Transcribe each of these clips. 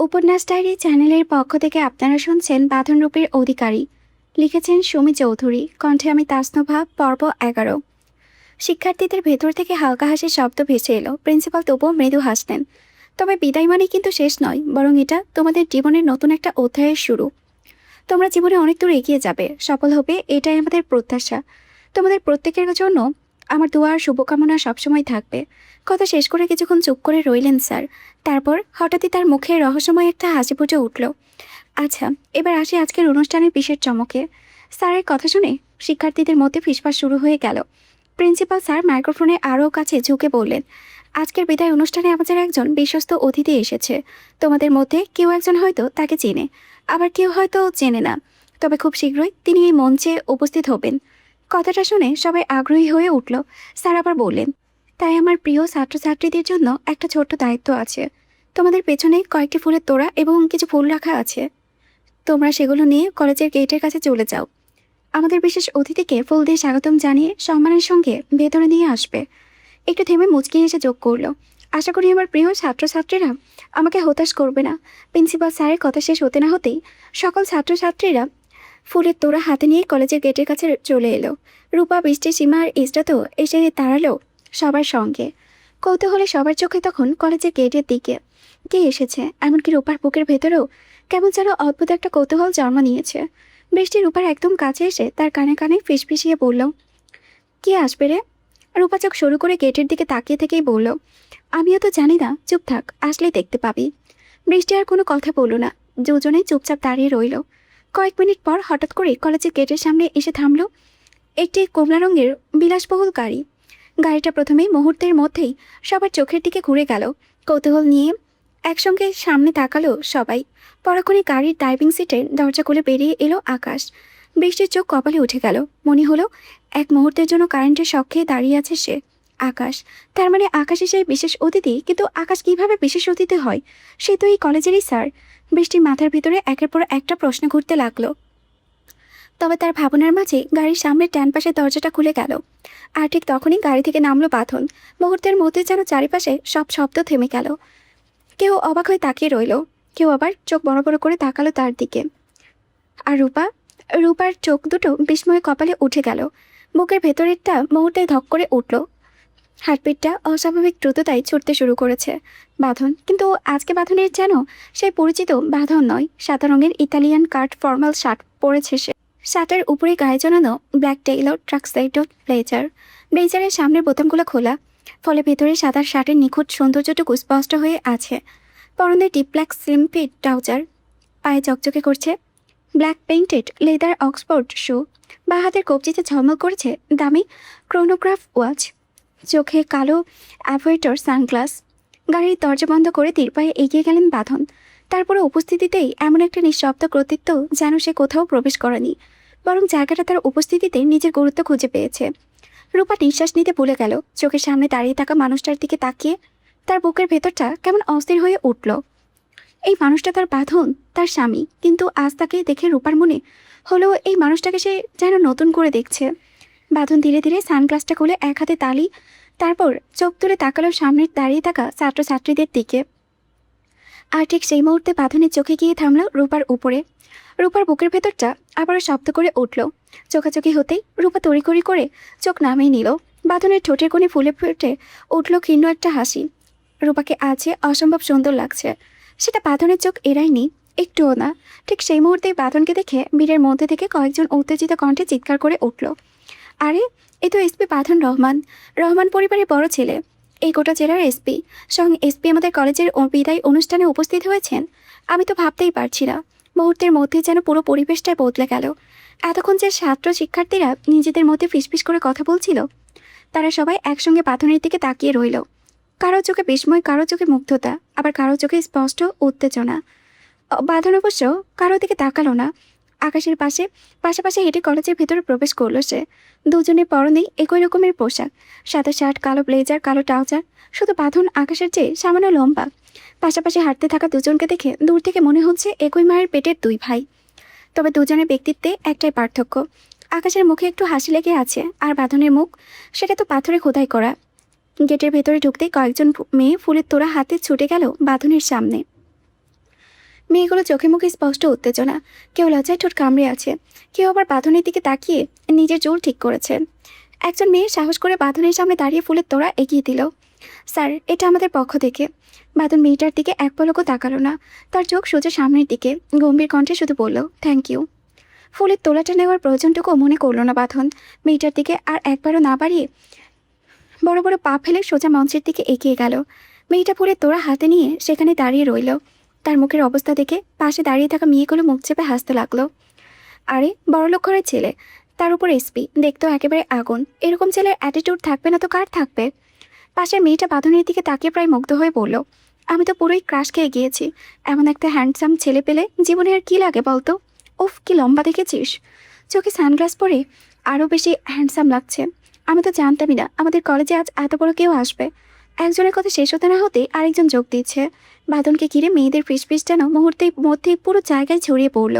উপন্যাস ডায়েরি চ্যানেলের পক্ষ থেকে আপনারা শুনছেন বাঁধন রূপের অধিকারী। লিখেছেন সুমি চৌধুরী। কণ্ঠে আমি তাসনুভা। পর্ব 11। শিক্ষার্থীদের ভেতর থেকে হালকা হাসির শব্দ ভেসে এলো। প্রিন্সিপাল তবুও মৃদু হাসলেন। তবে বিদায় মানে কিন্তু শেষ নয়, বরং এটা তোমাদের জীবনের নতুন একটা অধ্যায়ের শুরু। তোমরা জীবনে অনেক দূর এগিয়ে যাবে, সফল হবে, এটাই আমাদের প্রত্যাশা। তোমাদের প্রত্যেকের জন্য আমার দোয়া আর শুভকামনা সবসময় থাকবে। কথা শেষ করে কিছুক্ষণ চুপ করে রইলেন স্যার। তারপর হঠাৎই তার মুখে রহস্যময় একটা হাসি ফুটে উঠল। আচ্ছা, এবার আসি আজকের অনুষ্ঠানের বিশেষ চমকে। স্যারের কথা শুনে শিক্ষার্থীদের মধ্যে ফিসফাস শুরু হয়ে গেল। প্রিন্সিপাল স্যার মাইক্রোফোনে আরও কাছে ঝুঁকে বললেন, আজকের বিদায় অনুষ্ঠানে আমাদের একজন বিশ্বস্ত অতিথি এসেছে। তোমাদের মধ্যে কেউ একজন হয়তো তাকে চেনে, আবার কেউ হয়তো চেনে না। তবে খুব শীঘ্রই তিনি এই মঞ্চে উপস্থিত হবেন। কথাটা শুনে সবাই আগ্রহী হয়ে উঠল। স্যার আবার বললেন, তাই আমার প্রিয় ছাত্রছাত্রীদের জন্য একটা ছোট্ট দায়িত্ব আছে। তোমাদের পেছনে কয়েকটি ফুলের তোড়া এবং কিছু ফুল রাখা আছে। তোমরা সেগুলো নিয়ে কলেজের গেটের কাছে চলে যাও। আমাদের বিশেষ অতিথিকে ফুল দিয়ে স্বাগতম জানিয়ে সম্মানের সঙ্গে ভেতরে নিয়ে আসবে। একটু থেমে মুচকি এসে যোগ করলো, আশা করি আমার প্রিয় ছাত্রছাত্রীরা আমাকে হতাশ করবে না। প্রিন্সিপাল স্যারের কথা শেষ হতে না হতেই সকল ছাত্রছাত্রীরা ফুলের তোড়া হাতে নিয়ে কলেজের গেটের কাছে চলে এলো। রূপা, বৃষ্টি, সীমা আর ইসরা তো এসে দাঁড়ালো সবার সঙ্গে। কৌতূহলে সবার চোখে তখন কলেজের গেটের দিকে। কে এসেছে? এমনকি রূপার বুকের ভেতরেও কেমন যেন অদ্ভুত একটা কৌতূহল জন্ম নিয়েছে। বৃষ্টি রূপার একদম কাছে এসে তার কানে কানে ফিসফিসিয়ে বলল, কে আসবে রে? রূপা চোখ শুরু করে গেটের দিকে তাকিয়ে থেকেই বলল, আমিও তো জানি না, চুপ থাক, আসলেই দেখতে পাবি। বৃষ্টি আর কোনো কথা বলল না। দুজনেই চুপচাপ দাঁড়িয়ে রইল। কয়েক মিনিট পর হঠাৎ করে কলেজের গেটের সামনে এসে থামল একটি কমলা রঙের বিলাসবহুল গাড়ি। গাড়িটা প্রথমেই মুহূর্তের মধ্যেই সবার চোখের দিকে ঘুরে গেল। কৌতূহল নিয়ে একসঙ্গে সামনে তাকালো সবাই। পরক্ষণে গাড়ির ড্রাইভিং সিটের দরজা খুলে বেরিয়ে এলো আকাশ। বৃষ্টির চোখ কপালে উঠে গেল। মনে হলো এক মুহূর্তের জন্য কারেন্টের শক খেয়ে দাঁড়িয়ে আছে সে। আকাশ, তার মানে আকাশই সেই বিশেষ অতিথি। কিন্তু আকাশ কিভাবে বিশেষ অতিথি হয়? সে তো এই কলেজেরই স্যার। বৃষ্টির মাথার ভিতরে একের পর একটা প্রশ্ন ঘুরতে লাগলো। তবে তার ভাবনার মাঝে গাড়ির সামনের ডান পাশের দরজাটা খুলে গেল। আর ঠিক তখনই গাড়ি থেকে নামলো বাঁধন। মুহূর্তের মধ্যে যেন চারিপাশে সব শব্দ থেমে গেল। কেউ অবাক হয়ে তাকিয়ে রইল, কেউ আবার চোখ বড় বড় করে তাকালো তার দিকে। আর রূপার চোখ দুটো বিস্ময়ে কপালে উঠে গেল। বুকের ভেতরেরটা মুহূর্তে ধক করে উঠল। হার্টবিটটা অস্বাভাবিক দ্রুততায় ছুটতে শুরু করেছে। বাঁধন, কিন্তু আজকে বাঁধনের যেন সেই পরিচিত বাঁধন নয়। সাদা রঙের ইতালিয়ান কাট ফর্মাল শার্ট পরেছে সে। শার্টের উপরে গায়ে জড়ানো ব্ল্যাক টেইলর ট্রাক্সাইড ব্লেজার। ব্লেজারের সামনের বোতামগুলো খোলা, ফলে ভেতরে সাদা শার্টের নিখুঁত সৌন্দর্যটুকু স্পষ্ট হয়ে আছে। পরনে deep black slim fit trouser, পায়ে চকচকে করছে black painted leather Oxford shoe. বা হাতের কবজিতে ঝলমল করেছে দামি ক্রোনোগ্রাফ ওয়াচ। চোখে কালো অ্যাভয়েটর সানগ্লাস। গাড়ির দরজা বন্ধ করে ধীর পায়ে এগিয়ে গেলেন বাঁধন। তারপরে উপস্থিতিতেই এমন একটা নিঃশব্দ কর্তৃত্ব যেন সে কোথাও প্রবেশ করেনি, বরং জায়গাটা তার উপস্থিতিতে নিজের গুরুত্ব খুঁজে পেয়েছে। রূপা নিঃশ্বাস নিতে ভুলে গেল। চোখের সামনে দাঁড়িয়ে থাকা মানুষটার দিকে তাকিয়ে তার বুকের ভেতরটা কেমন অস্থির হয়ে উঠল। এই মানুষটা তার বাঁধন, তার স্বামী। কিন্তু আজ তাকে দেখে রূপার মনে হলো এই মানুষটাকে সে যেন নতুন করে দেখছে। বাঁধন ধীরে ধীরে সানগ্লাসটা খুলে এক হাতে তালি, তারপর চোখ তুলে তাকালো সামনে দাঁড়িয়ে থাকা ছাত্রছাত্রীদের দিকে। আর ঠিক সেই মুহূর্তে বাঁধনের চোখে গিয়ে থামল রূপার উপরে। রূপার বুকের ভেতরটা আবারও শব্দ করে উঠল। চোখাচোখি হতেই রূপা তড়িঘড়ি করে চোখ নামিয়ে নিল। বাঁধনের ঠোঁটের কোণে ফুলে ফুটে উঠল ক্ষীণ একটা হাসি। রূপাকে আজে অসম্ভব সুন্দর লাগছে, সেটা বাঁধনের চোখ এড়ায়নি একটুও না। ঠিক সেই মুহূর্তে বাঁধনকে দেখে ভিড়ের মধ্যে থেকে কয়েকজন উত্তেজিত কণ্ঠে চিৎকার করে উঠল, আরে এ তো এসপি বাঁধন রহমান, রহমান পরিবারের বড় ছেলে, এই গোটা জেলার এসপি। স্বয়ং এসপি আমাদের কলেজের বিদায় অনুষ্ঠানে উপস্থিত হয়েছেন। আমি তো ভাবতেই পারছি না। মুহূর্তের মধ্যে যেন পুরো পরিবেশটাই বদলে গেল। এতক্ষণ যে ছাত্র শিক্ষার্থীরা নিজেদের মধ্যে ফিসফিস করে কথা বলছিল, তারা সবাই একসঙ্গে বাঁধনের দিকে তাকিয়ে রইল। কারো চোখে বিস্ময়, কারো চোখে মুগ্ধতা, আবার কারো চোখে স্পষ্ট উত্তেজনা। বাঁধন অবশ্য কারো দিকে তাকালো না। আকাশের পাশাপাশি হেঁটে কলেজের ভেতরে প্রবেশ করলো সে। দুজনের পরনেই একই রকমের পোশাক, সাদা শার্ট, কালো ব্লেজার, কালো ট্রাউজার। শুধু বাঁধন আকাশের চেয়ে সামান্য লম্বা। পাশাপাশি হাঁটতে থাকা দুজনকে দেখে দূর থেকে মনে হচ্ছে একই মায়ের পেটের দুই ভাই। তবে দুজনের ব্যক্তিত্বে একটাই পার্থক্য, আকাশের মুখে একটু হাসি লেগে আছে, আর বাঁধনের মুখ সেটা তো পাথরে খোদাই করা। গেটের ভেতরে ঢুকতেই কয়েকজন মেয়ে ফুলের তোড়া হাতে ছুটে গেল বাঁধনের সামনে। মেয়েগুলো চোখে মুখে স্পষ্ট উত্তেজনা, কেউ লজ্জায় ঠোঁট কামড়ে আছে, কেউ আবার বাঁধনের দিকে তাকিয়ে নিজের চুল ঠিক করেছে। একজন মেয়ে সাহস করে বাঁধনের সামনে দাঁড়িয়ে ফুলের তোড়া এগিয়ে দিল। স্যার, এটা আমাদের পক্ষ থেকে। বাঁধন মেয়েটার দিকে এক পলকও তাকালো না, তার চোখ সোজা সামনের দিকে, গম্ভীর কণ্ঠে শুধু বলল, থ্যাংক ইউ। ফুলের তোলাটা নেওয়ার প্রয়োজনটুকু মনে করল না বাঁধন। মেয়েটার দিকে আর একবারও না বাড়িয়ে বড় বড় পা ফেলে সোজা মঞ্চের দিকে এগিয়ে গেল। মেয়েটা ফুলের তোড়া হাতে নিয়ে সেখানে দাঁড়িয়ে রইল। তার মুখের অবস্থা দেখে পাশে দাঁড়িয়ে থাকা মেয়েগুলো মুখ চেপে হাসতে লাগলো। আরে, বড়লোক ঘরের ছেলে, তার উপর এসপি, দেখতেও একেবারে আগুন। এরকম ছেলের অ্যাটিটিউড থাকবে না তো কার থাকবে? পাশের মেয়েটা বাঁধনের দিকে তাকিয়ে প্রায় মুগ্ধ হয়ে বলল, আমি তো পুরোই ক্রাশ খেয়ে গিয়েছি। এমন একটা হ্যান্ডসাম ছেলে পেলে জীবনে আর কী লাগে বলতো? উফ, কি লম্বা দেখেছিস! চোখে সানগ্লাস পরে আরও বেশি হ্যান্ডসাম লাগছে। আমি তো জানতামই না আমাদের কলেজে আজ এত বড় কেউ আসবে। একজনের কথা শেষ হতে না হতেই আরেকজন যোগ দিচ্ছে। বাঁধনকে ঘিরে মেয়েদের ফিসফিস যেন মুহূর্তের মধ্যেই পুরো জায়গায় ছড়িয়ে পড়ল।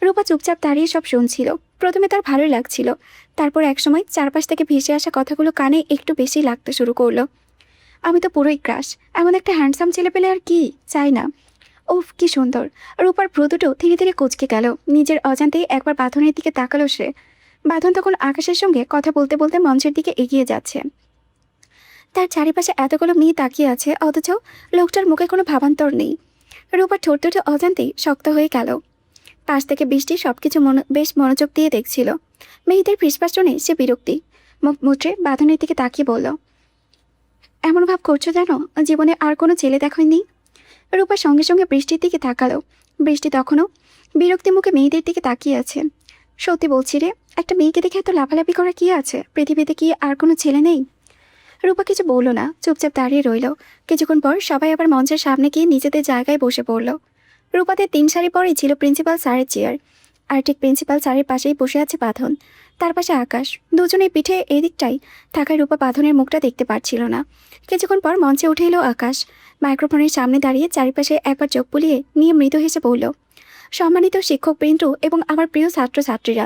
রূপা চুপচাপ দাঁড়িয়ে সব শুনছিল। প্রথমে তার ভালোই লাগছিল, তারপর একসময় চারপাশ থেকে ভেসে আসা কথাগুলো কানে একটু বেশি লাগতে শুরু করলো। আমি তো পুরোই ক্রাশ, এমন একটা হ্যান্ডসাম ছেলে পেলে আর কি চাই না। উফ, কি সুন্দর! রূপার ভ্রু দুটো ধীরে ধীরে কুঁচকে গেল। নিজের অজান্তেই একবার বাঁধনের দিকে তাকালো সে। বাঁধন তখন আকাশের সঙ্গে কথা বলতে বলতে মঞ্চের দিকে এগিয়ে যাচ্ছে। তার চারিপাশে এতগুলো মেয়ে তাকিয়ে আছে, অথচ লোকটার মুখে কোনো ভাবান্তর নেই। রূপার ঠোঁট দুটো অজান্তেই শক্ত হয়ে গেল। পাশ থেকে বৃষ্টি সবকিছু বেশ মনোযোগ দিয়ে দেখছিল। মেয়েদের ফিসফাস শুনে সে বিরক্তি মুখ মুচড়ে বাঁধনের দিকে তাকিয়ে বলল, এমন ভাব করছো যেন জীবনে আর কোনো ছেলে দেখনি। রূপা সঙ্গে সঙ্গে বৃষ্টির দিকে তাকালো। বৃষ্টি তখনও বিরক্তি মুখে মেয়েদের দিকে তাকিয়ে আছে। সত্যি বলছি রে, একটা মেয়েকে দেখে এত লাফালাফি করা কি আছে? পৃথিবীতে কি আর কোনো ছেলে নেই? রূপা কিছু বলল না, চুপচাপ দাঁড়িয়ে রইল। কিছুক্ষণ পর সবাই আবার মঞ্চের সামনে গিয়ে নিজেদের জায়গায় বসে পড়ল। রূপাদের 3 সারি পরেই ছিল প্রিন্সিপাল স্যারের চেয়ার, আর ঠিক প্রিন্সিপাল স্যারের পাশেই বসে আছে বাঁধন, তার পাশে আকাশ। দুজনের পিঠে এদিকটাই থাকায় রূপা বাঁধনের মুখটা দেখতে পারছিল না। কিছুক্ষণ পর মঞ্চে উঠে এলো আকাশ। মাইক্রোফোনের সামনে দাঁড়িয়ে চারিপাশে একবার চোখ বুলিয়ে নিয়ে মৃদু হেসে বলল, সম্মানিত শিক্ষকবৃন্দ এবং আমার প্রিয় ছাত্রছাত্রীরা,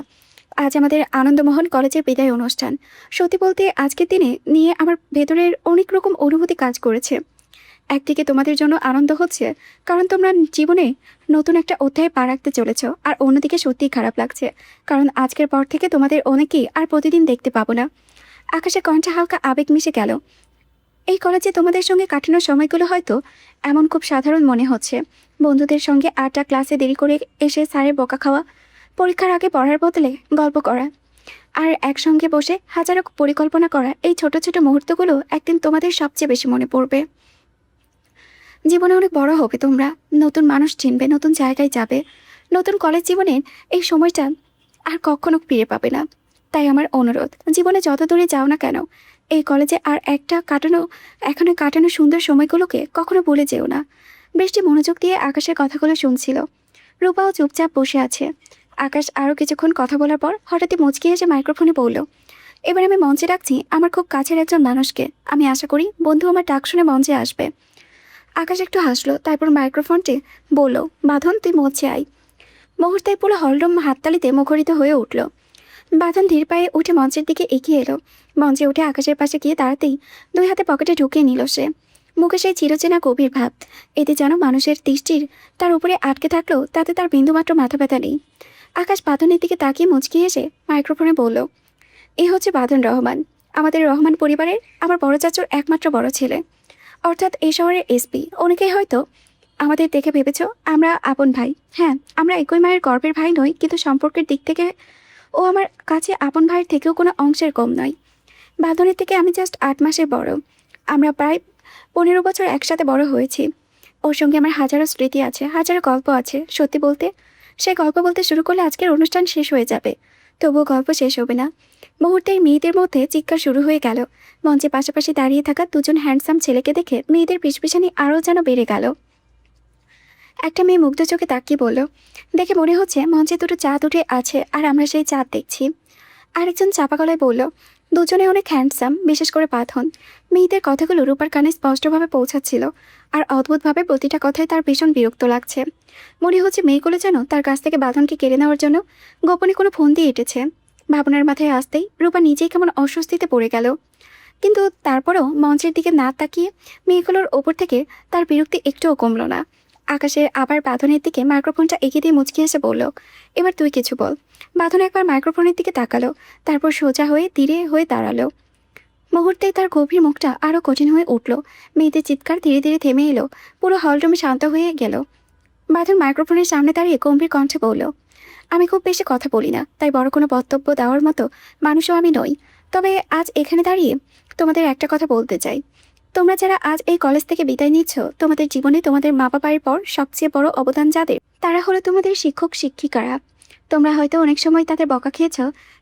আজ আমাদের আনন্দমোহন কলেজের বিদায় অনুষ্ঠান। সত্যি বলতে আজকের দিনে নিয়ে আমার ভেতরের অনেক রকম অনুভূতি কাজ করেছে। একদিকে তোমাদের জন্য আনন্দ হচ্ছে, কারণ তোমরা জীবনে নতুন একটা অধ্যায়ে পা রাখতে চলেছ, আর অন্যদিকে সত্যিই খারাপ লাগছে, কারণ আজকের পর থেকে তোমাদের অনেকেই আর প্রতিদিন দেখতে পাবো না। আকাশের কণ্ঠে হালকা আবেগ মিশে গেল। এই কলেজে তোমাদের সঙ্গে কাটানোর সময়গুলো হয়তো এমন খুব সাধারণ মনে হচ্ছে। বন্ধুদের সঙ্গে আড্ডা, ক্লাসে দেরি করে এসে স্যারের বকা খাওয়া, পরীক্ষার আগে পড়ার বদলে গল্প করা, আর একসঙ্গে বসে হাজারো পরিকল্পনা করা, এই ছোট ছোট মুহূর্তগুলো একদিন তোমাদের সবচেয়ে বেশি মনে পড়বে। জীবনে অনেক বড় হবে তোমরা, নতুন মানুষ চিনবে, নতুন জায়গায় যাবে। নতুন কলেজ জীবনের এই সময়টা আর কখনো ফিরে পাবে না। তাই আমার অনুরোধ, জীবনে যত দূরে যাও না কেন, এই কলেজে আর একটা এখনো কাটানো সুন্দর সময়গুলোকে কখনো ভুলে যেও না। বৃষ্টি মনোযোগ দিয়ে আকাশের কথাগুলো শুনছিল। রূপাও চুপচাপ বসে আছে। আকাশ আরও কিছুক্ষণ কথা বলার পর হঠাৎই মুচকি এসে মাইক্রোফোনে বলল, এবার আমি মঞ্চে ডাকছি আমার খুব কাছের একজন মানুষকে। আমি আশা করি বন্ধু আমার ডাক শুনে মঞ্চে আসবে। আকাশ একটু হাসলো, তারপর মাইক্রোফোনটি বলল, বাঁধন, তুই মঞ্চে আয়। মুহূর্তে পুরো হলরুম হাততালিতে মুখরিত হয়ে উঠল। বাঁধন ধীর পায়ে উঠে মঞ্চের দিকে এগিয়ে এলো। মঞ্চে উঠে আকাশের পাশে গিয়ে দাঁড়াতেই 2 হাতে পকেটে ঢুকিয়ে নিল সে। মুখে সেই চিরচেনা গভীর ভাব, এতে যেন মানুষের দৃষ্টির তার উপরে আটকে থাকলেও তাতে তার বিন্দুমাত্র মাথা ব্যথা নেই। আকাশ বাঁধনের দিকে তাকিয়ে মুচকি এসে মাইক্রোফোনে বলল, এই হচ্ছে বাঁধন রহমান, আমাদের রহমান পরিবারের আমার বড় চাচুর একমাত্র বড় ছেলে, অর্থাৎ এই শহরের এসপি। অনেকেই হয়তো আমাদের দেখে ভেবেছ আমরা আপন ভাই। হ্যাঁ, আমরা একই মায়ের গর্ভের ভাই নই, কিন্তু সম্পর্কের দিক থেকে ও আমার কাছে আপন ভাইয়ের থেকেও কোনো অংশের কম নয়। বাঁধনের থেকে আমি জাস্ট 8 মাসের বড়। আমরা প্রায় 15 বছর একসাথে বড় হয়েছি। ওর সঙ্গে আমার হাজারো স্মৃতি আছে, হাজারো গল্প আছে। সত্যি বলতে সেই গল্প বলতে শুরু করলে আজকের অনুষ্ঠান শেষ হয়ে যাবে, তবুও গল্প শেষ হবে না। মুহূর্তেই মেয়েদের মধ্যে চিৎকার শুরু হয়ে গেল। মঞ্চে পাশাপাশি দাঁড়িয়ে থাকা 2জন হ্যান্ডসাম ছেলেকে দেখে মেয়েদের পিছপিছানি আরও যেন বেড়ে গেল। একটা মেয়ে মুগ্ধ চোখে তাকিয়ে বলল, দেখে মনে হচ্ছে মঞ্চে 2টো চাঁদ উঠে আছে আর আমরা সেই চাঁদ দেখছি। আরেকজন চাপা গলায় বলল, 2জনে অনেক হ্যান্ডসাম, বিশেষ করে বাঁধন। মেয়েদের কথাগুলো রূপার কানে স্পষ্টভাবে পৌঁছাচ্ছিল, আর অদ্ভুতভাবে প্রতিটা কথায় তার ভীষণ বিরক্ত লাগছে। মনে হচ্ছে মেয়েগুলো যেন তার কাছ থেকে বাঁধনকে কেড়ে নেওয়ার জন্য গোপনে কোনো ফোন দিয়ে এঁটেছে। ভাবনার মাথায় আসতেই রূপা নিজেই কেমন অস্বস্তিতে পড়ে গেল। কিন্তু তারপরও মঞ্চের দিকে না তাকিয়ে মেয়েগুলোর ওপর থেকে তার বিরক্তি একটুও কমল না। আকাশের আবার বাঁধনের দিকে মাইক্রোফোনটা এগিয়ে দিয়ে মুচকি এসে বলল, এবার তুই কিছু বল। বাঁধন একবার মাইক্রোফোনের দিকে তাকালো, তারপর সোজা হয়ে ধীরে হয়ে দাঁড়ালো। মুহূর্তেই তার গভীর মুখটা আরও কঠিন হয়ে উঠল। মেয়েদের চিৎকার ধীরে ধীরে থেমে এলো। পুরো হলরুমে শান্ত হয়ে গেল। বাঁধন মাইক্রোফোনের সামনে দাঁড়িয়ে গম্ভীর কণ্ঠে বলল, আমি খুব বেশি কথা বলি না, তাই বড় কোনো বক্তব্য দেওয়ার মতো মানুষও আমি নই। তবে আজ এখানে দাঁড়িয়ে তোমাদের একটা কথা বলতে চাই। তোমরা যারা আজ এই কলেজ থেকে বিদায় নিচ্ছ, তোমাদের জীবনে তোমাদের মা বাবার পর সবচেয়ে বড় অবদান যাদের, তারা হলো তোমাদের শিক্ষক শিক্ষিকারা। তোমরা হয়তো অনেক সময় তাদের বকা খেয়েছ,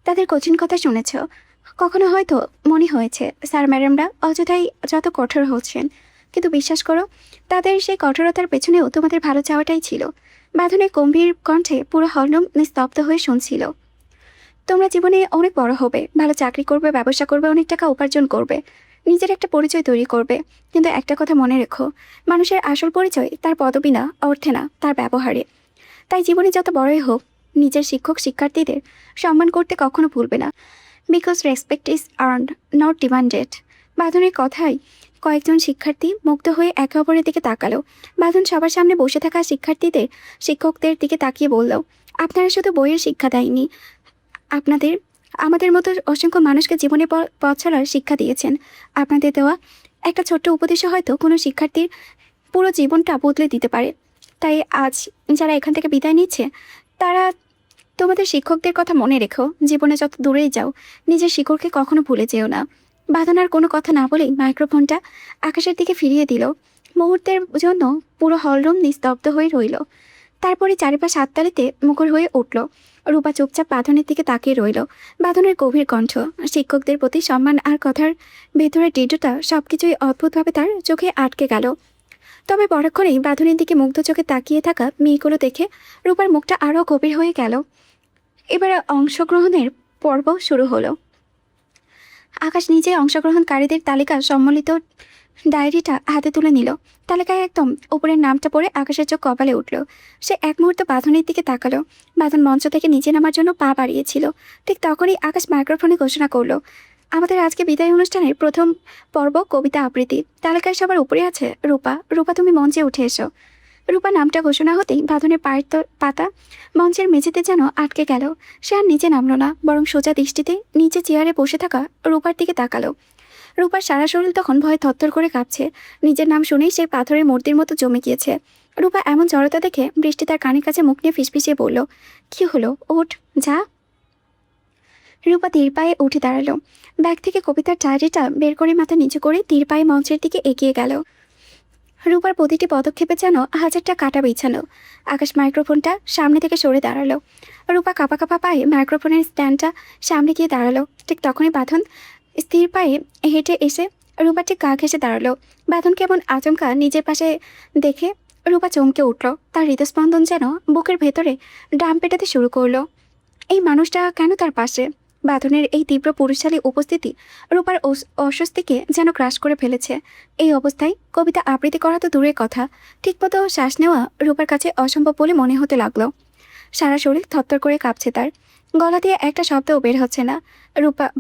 তাদের কঠিন কথা শুনেছ। কখনো হয়তো মনে হয়েছে স্যার ম্যাডামরা অযথাই যত কঠোর হচ্ছেন, কিন্তু বিশ্বাস করো, তাদের সেই কঠোরতার পেছনেও তোমাদের ভালো চাওয়াটাই ছিল। বাঁধনের গম্ভীর কণ্ঠে পুরো হলরুম নিস্তব্ধ হয়ে শুনছিল। তোমরা জীবনে অনেক বড় হবে, ভালো চাকরি করবে, ব্যবসা করবে, অনেক টাকা উপার্জন করবে, নিজের একটা পরিচয় তৈরি করবে। কিন্তু একটা কথা মনে রেখো, মানুষের আসল পরিচয় তার পদবি না, অর্থে না, তার ব্যবহারে। তাই জীবনে যত বড়ই হোক, নিজের শিক্ষক শিক্ষার্থীদের সম্মান করতে কখনো ভুলবে না। Because respect is earned, not demanded. বাঁধনের কথায় কয়েকজন শিক্ষার্থী মুগ্ধ হয়ে একে অপরের দিকে তাকালো। বাঁধন সবার সামনে বসে থাকা শিক্ষকদের দিকে তাকিয়ে বলল, আপনারা শুধু বইয়ের শিক্ষা দেয়নি, আপনাদের আমাদের মতো অসংখ্য মানুষকে জীবনে পথ চলার শিক্ষা দিয়েছেন। আপনাদের দেওয়া একটা ছোট্ট উপদেশও হয়তো কোনো শিক্ষার্থীর পুরো জীবনটা বদলে দিতে পারে। তাই আজ যারা এখান থেকে বিদায় নিচ্ছে, তারা তোমাদের শিক্ষকদের কথা মনে রেখো। জীবনে যত দূরেই যাও, নিজের শিকড়কে কখনো ভুলে যেও না। বাঁধন আর কোনো কথা না বলেই মাইক্রোফোনটা আকাশের দিকে ফিরিয়ে দিল। মুহূর্তের জন্য পুরো হলরুম নিস্তব্ধ হয়ে রইল। তারপরে চারিপাশ হাততালিতে মুখর হয়ে উঠল। রূপা চুপচাপ বাঁধনের দিকে তাকিয়ে রইল। বাঁধনের গভীর কণ্ঠ, শিক্ষকদের প্রতি সম্মান আর কথার ভেতরের দৃঢ়তা সবকিছুই অদ্ভুতভাবে তার চোখে আটকে গেল। তবে পরক্ষণেই বাঁধনের দিকে মুগ্ধ চোখে তাকিয়ে থাকা মেয়েগুলো দেখে রূপার মুখটা আরও গভীর হয়ে গেল। এবার অংশগ্রহণের পর্ব শুরু হলো। আকাশ নিজে অংশগ্রহণকারীদের তালিকা সম্মিলিত ডায়েরিটা হাতে তুলে নিল। তালিকায় একদম উপরের নামটা পড়ে আকাশের চোখ কপালে উঠল। সে এক মুহূর্ত বাঁধনের দিকে তাকালো। বাঁধন মঞ্চ থেকে নিচে নামার জন্য পা বাড়িয়েছিল। ঠিক তখনই আকাশ মাইক্রোফোনে ঘোষণা করলো, আমাদের আজকে বিদায় অনুষ্ঠানের প্রথম পর্ব কবিতা আবৃত্তি। তালিকায় সবার উপরে আছে রূপা। রূপা, তুমি মঞ্চে উঠে এসো। রূপা নামটা ঘোষণা হতেই বাঁধনের পায়ের পাতা মঞ্চের মেঝেতে যেন আটকে গেল। সে আর নিচে নামলো না, বরং সোজা দৃষ্টিতে নিচে চেয়ারে বসে থাকা রূপার দিকে তাকালো। রূপার সারা শরীর তখন ভয়ে থরথর করে কাঁপছে। নিজের নাম শুনেই সে পাথরের মূর্তির মতো জমে গিয়েছে। রূপা এমন জড়তা দেখে বৃষ্টি তার কানের কাছে মুখ নিয়ে ফিসফিসিয়ে বলল, কি হলো, ওঠ, যা। রূপা ধীর পায়ে উঠে দাঁড়ালো। ব্যাগ থেকে কবিতার ডায়েরিটা বের করে মাথা নিচু করে ধীর পায়ে মঞ্চের দিকে এগিয়ে গেল। রূপার প্রতিটি পদক্ষেপে যেন হাজারটা কাঁটা বিছানো। আকাশ মাইক্রোফোনটা সামনে থেকে সরে দাঁড়ালো। রূপা কাঁপা কাঁপা পায়ে মাইক্রোফোনের স্ট্যান্ডটা সামনে গিয়ে দাঁড়ালো। ঠিক তখনই বাঁধন স্থির পায়ে হেঁটে এসে রূপা ঠিক গা ঘেঁষে দাঁড়ালো। বাঁধন কেমন আচমকা নিজের পাশে দেখে রূপা চমকে উঠল। তার হৃদস্পন্দন যেন বুকের ভেতরে ড্রাম পেটাতে শুরু করলো। এই মানুষটা কেন তার পাশে? বাঁধনের এই তীব্র পুরুষশালী উপস্থিতি রূপার অস্বস্তিকে যেন গ্রাস করে ফেলেছে। এই অবস্থায় কবিতা আবৃত্তি করা তো দূরের কথা, ঠিকমতো শ্বাস নেওয়া রূপার কাছে অসম্ভব বলে মনে হতে লাগলো। সারা শরীর থরথর করে কাঁপছে তার, গলা দিয়ে একটা শব্দও বের হচ্ছে না।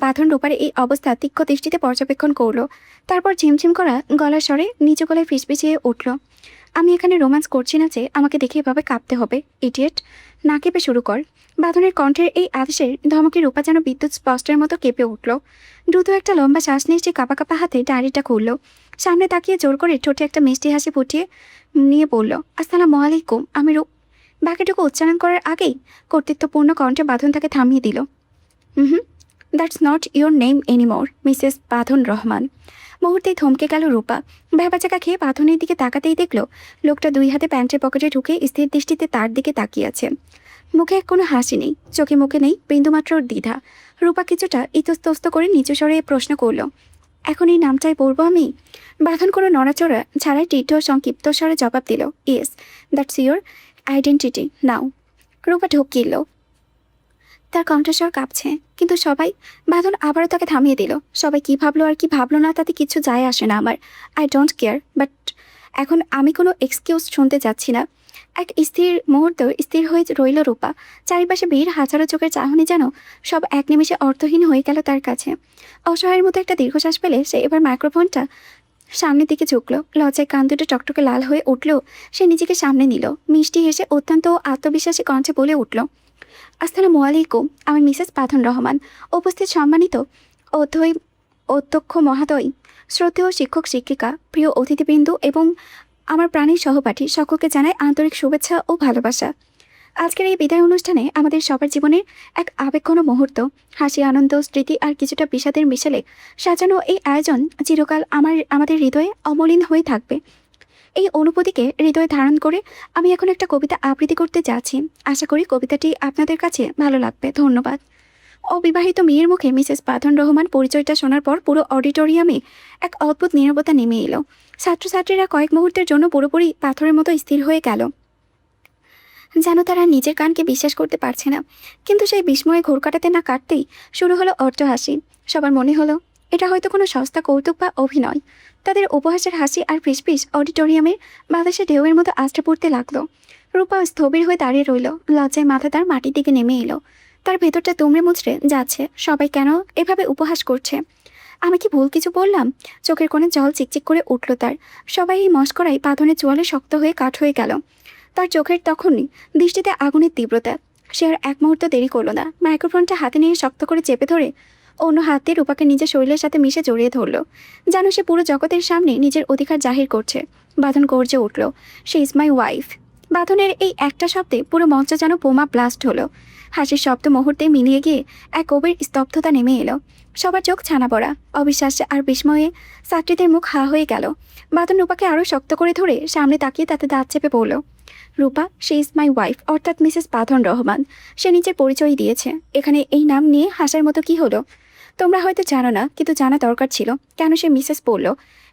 বাঁধন রূপার এই অবস্থা তীক্ষ্ণ দৃষ্টিতে পর্যবেক্ষণ করলো। তারপর ঝিমঝিম করা গলার স্বরে নিচু গলায় ফিসফিসিয়ে উঠল, আমি এখানে রোম্যান্স করছি না যে আমাকে দেখে এভাবে কাঁপতে হবে, ইডিয়েট। না কেঁপে শুরু কর। বাঁধনের কণ্ঠের এই আদেশের ধমকে রূপা যেন বিদ্যুৎ স্পষ্টের মতো কেঁপে উঠল। দ্রুত একটা লম্বা শ্বাস নিয়ে সে কাঁপা কাঁপা হাতে ডায়েরিটা খুলল। সামনে তাকিয়ে জোর করে ঠোঁটে একটা মিষ্টি হাসি ফুটিয়ে নিয়ে বলল, আসসালামু আলাইকুম। আমি বাকিটুকু উচ্চারণ করার আগেই কর্তৃত্বপূর্ণ কণ্ঠে বাঁধন তাকে থামিয়ে দিল। That's not your name anymore, Mrs বাঁধন রহমান। মুহূর্তেই থমকে গেল রূপা। ভ্যাবাচাকা খেয়ে বাঁধনের দিকে তাকাতেই দেখল লোকটা দুই হাতে প্যান্টের পকেটে ঢুকে স্থির দৃষ্টিতে তার দিকে তাকিয়ে আছে। মুখে কোনো হাসি নেই, চোখে মুখে নেই বিন্দুমাত্র দ্বিধা। রূপা কিছুটা ইতস্তস্ত করে নিচু স্বরে প্রশ্ন করল, এখন এই নামটাই বলবো আমি? বাঁধন কোনো নড়াচড়া ছাড়াই তীর্থ সংক্ষিপ্ত স্বরে জবাব দিল, ইয়েস, দ্যাটস ইয়োর আইডেন্টিটি নাও। রূপা ঢুকিল, তার কণ্ঠস্বর কাঁপছে। কিন্তু সবাই, বাঁধন আবারও তাকে থামিয়ে দিল। সবাই কি ভাবলো আর কি ভাবলো না তাতে কিছু যায় আসে না আমার। আই ডোন্ট কেয়ার, বাট এখন আমি কোনো এক্সকিউজ শুনতে যাচ্ছি না। এক স্থির মুহূর্ত স্থির হয়ে রইল রূপা। চারিপাশে ভিড়, হাজারো চোখের চাহনি যেন সব এক নিমেষে অর্থহীন হয়ে গেল তার কাছে। অসহায়ের মতো একটা দীর্ঘশ্বাস পেলে সে এবার মাইক্রোফোনটা সামনের দিকে ঝুঁকলো। লজ্জায় কান দুটো টকটকে লাল হয়ে উঠল। সে নিজেকে সামনে নিল। মিষ্টি হেসে অত্যন্ত আত্মবিশ্বাসী কণ্ঠে বলে উঠল, আসসালামু আলাইকুম, আমি মিসেস পাথন রহমান। উপস্থিত সম্মানিত অধ্যক্ষ মহাদয়, শ্রদ্ধেয় শিক্ষক শিক্ষিকা, প্রিয় অতিথিবৃন্দ এবং আমার প্রাণীর সহপাঠী সকলকে জানাই আন্তরিক শুভেচ্ছা ও ভালোবাসা। আজকের এই বিদায় অনুষ্ঠানে আমাদের সবার জীবনের এক আবেগঘন মুহূর্ত, হাসি, আনন্দ, স্মৃতি আর কিছুটা বিষাদের মিশেলে সাজানো এই আয়োজন চিরকাল আমাদের হৃদয়ে অমলিন হয়ে থাকবে। এই অনুভূতিকে হৃদয়ে ধারণ করে আমি এখন একটা কবিতা আবৃত্তি করতে যাচ্ছি। আশা করি কবিতাটি আপনাদের কাছে ভালো লাগবে। ধন্যবাদ। অবিবাহিত মেয়ের মুখে মিসেস পাথন রহমান পরিচয়টা শোনার পর পুরো অডিটোরিয়ামে এক অদ্ভুত নীরবতা নেমে এলো। ছাত্রছাত্রীরা কয়েক মুহূর্তের জন্য পুরোপুরি পাথরের মতো স্থির হয়ে গেল, যেন তারা নিজের কানকে বিশ্বাস করতে পারছে না। কিন্তু সেই বিস্ময়ে ঘোর কাটাতে না কাটতেই শুরু হলো অট্টহাসি। সবার মনে হলো এটা হয়তো কোনো সস্তা কৌতুক বা অভিনয়। তাদের উপহাসের হাসি আর ফিসফিস অডিটোরিয়ামের বাতাসে ঢেউয়ের মতো আছড়ে পড়তে লাগলো। রূপা স্থবির হয়ে দাঁড়িয়ে রইল। লজ্জায় মাথা তার মাটির দিকে নেমে এলো। তার ভেতরটা দুমড়ে মুচড়ে যাচ্ছে। সবাই কেন এভাবে উপহাস করছে? আমি কি ভুল কিছু বললাম? চোখের কোণে জল চিকচিক করে উঠল তার। সবাই এই মস্করায় পাথনের চোয়ালে শক্ত হয়ে কাঠ হয়ে গেল। তার চোখের তখনই দৃষ্টিতে আগুনের তীব্রতা। সে আর এক মুহূর্ত দেরি করল না। মাইক্রোফোনটা হাতে নিয়ে শক্ত করে চেপে ধরে অন্য হাত দিয়ে রূপাকে নিজের শরীরের সাথে মিশে জড়িয়ে ধরল, যেন সে পুরো জগতের সামনে নিজের অধিকার জাহির করছে। বাঁধন গর্জে উঠল, শি ইজ মাই ওয়াইফ। বাঁধনের এই একটা শব্দে পুরো মঞ্চ যেন বোমা ব্লাস্ট হলো। হাসির শব্দ মুহূর্তে মিলিয়ে গিয়ে এক গভীর স্তব্ধতা নেমে এলো। সবার চোখ ছানা পড়া, অবিশ্বাসে আর বিস্ময়ে ছাত্রীদের মুখ হা হয়ে গেল। বাঁধন রূপাকে আরও শক্ত করে ধরে সামনে তাকিয়ে তাতে দাঁত চেপে পড়ল। রূপা, শি ইজ মাই ওয়াইফ, অর্থাৎ মিসেস পাথন রহমান। সে নিজের পরিচয় দিয়েছে। এখানে এই নাম নিয়ে হাসার মতো কি হলো? তোমরা হয়তো জানো না, কিন্তু জানা দরকার ছিল। কেন সে মিসেস পড়ল?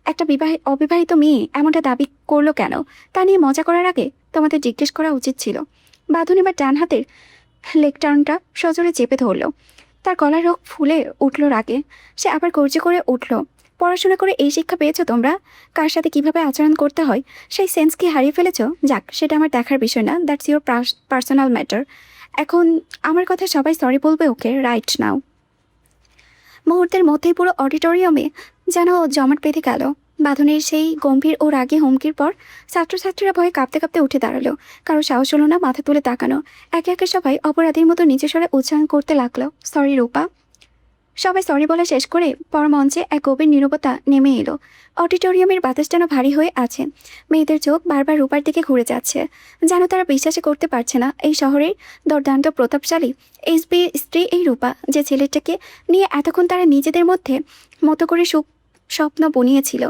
একটা অবিবাহিত মেয়ে এমনটা দাবি করলো কেন? তা নিয়ে মজা করার আগে তোমাদের জিজ্ঞেস করা উচিত ছিল। বাঁধন এবার ডান হাতের লেকটার্নটা সজোরে চেপে ধরল। তার গলার রোগ ফুলে উঠল রাগে। সে আবার গর্জে করে উঠল, পড়াশোনা করে এই শিক্ষা পেয়েছো তোমরা? কার সাথে কিভাবে আচরণ করতে হয় সেই সেন্স কি হারিয়ে ফেলেছো? যাক, সেটা আমার দেখার বিষয় না। That's your personal matter. এখন আমার কথা সবাই সরি বলবে, ওকে? Right now. মুহূর্তের মধ্যেই পুরো অডিটোরিয়ামে যেন জমাট বেঁধে গেল। বাঁধনের সেই গম্ভীর ও রাগী হুমকির পর ছাত্রছাত্রীরা ভয়ে কাঁপতে কাঁপতে উঠে দাঁড়ালো। কারো সাহস হলো না মাথা তুলে তাকানো। একে একে সবাই অপরাধীর মতো নিচে সরে উচ্চারণ করতে লাগলো, সরি রূপা। সবাই সরি বলা শেষ করে পর মঞ্চে এক গভীর নীরবতা নেমে এলো। অডিটোরিয়ামের বাতাস যেন ভারী হয়ে আছে। মেয়েদের চোখ বারবার রূপার দিকে ঘুরে যাচ্ছে, যেন তারা বিশ্বাসই করতে পারছে না এই শহরের দুর্দান্ত প্রতাপশালী এসবি স্ত্রী এই রূপা, যে ছেলেটাকে নিয়ে এতক্ষণ তারা নিজেদের মতো করে স্বপ্ন বনিয়েছিল।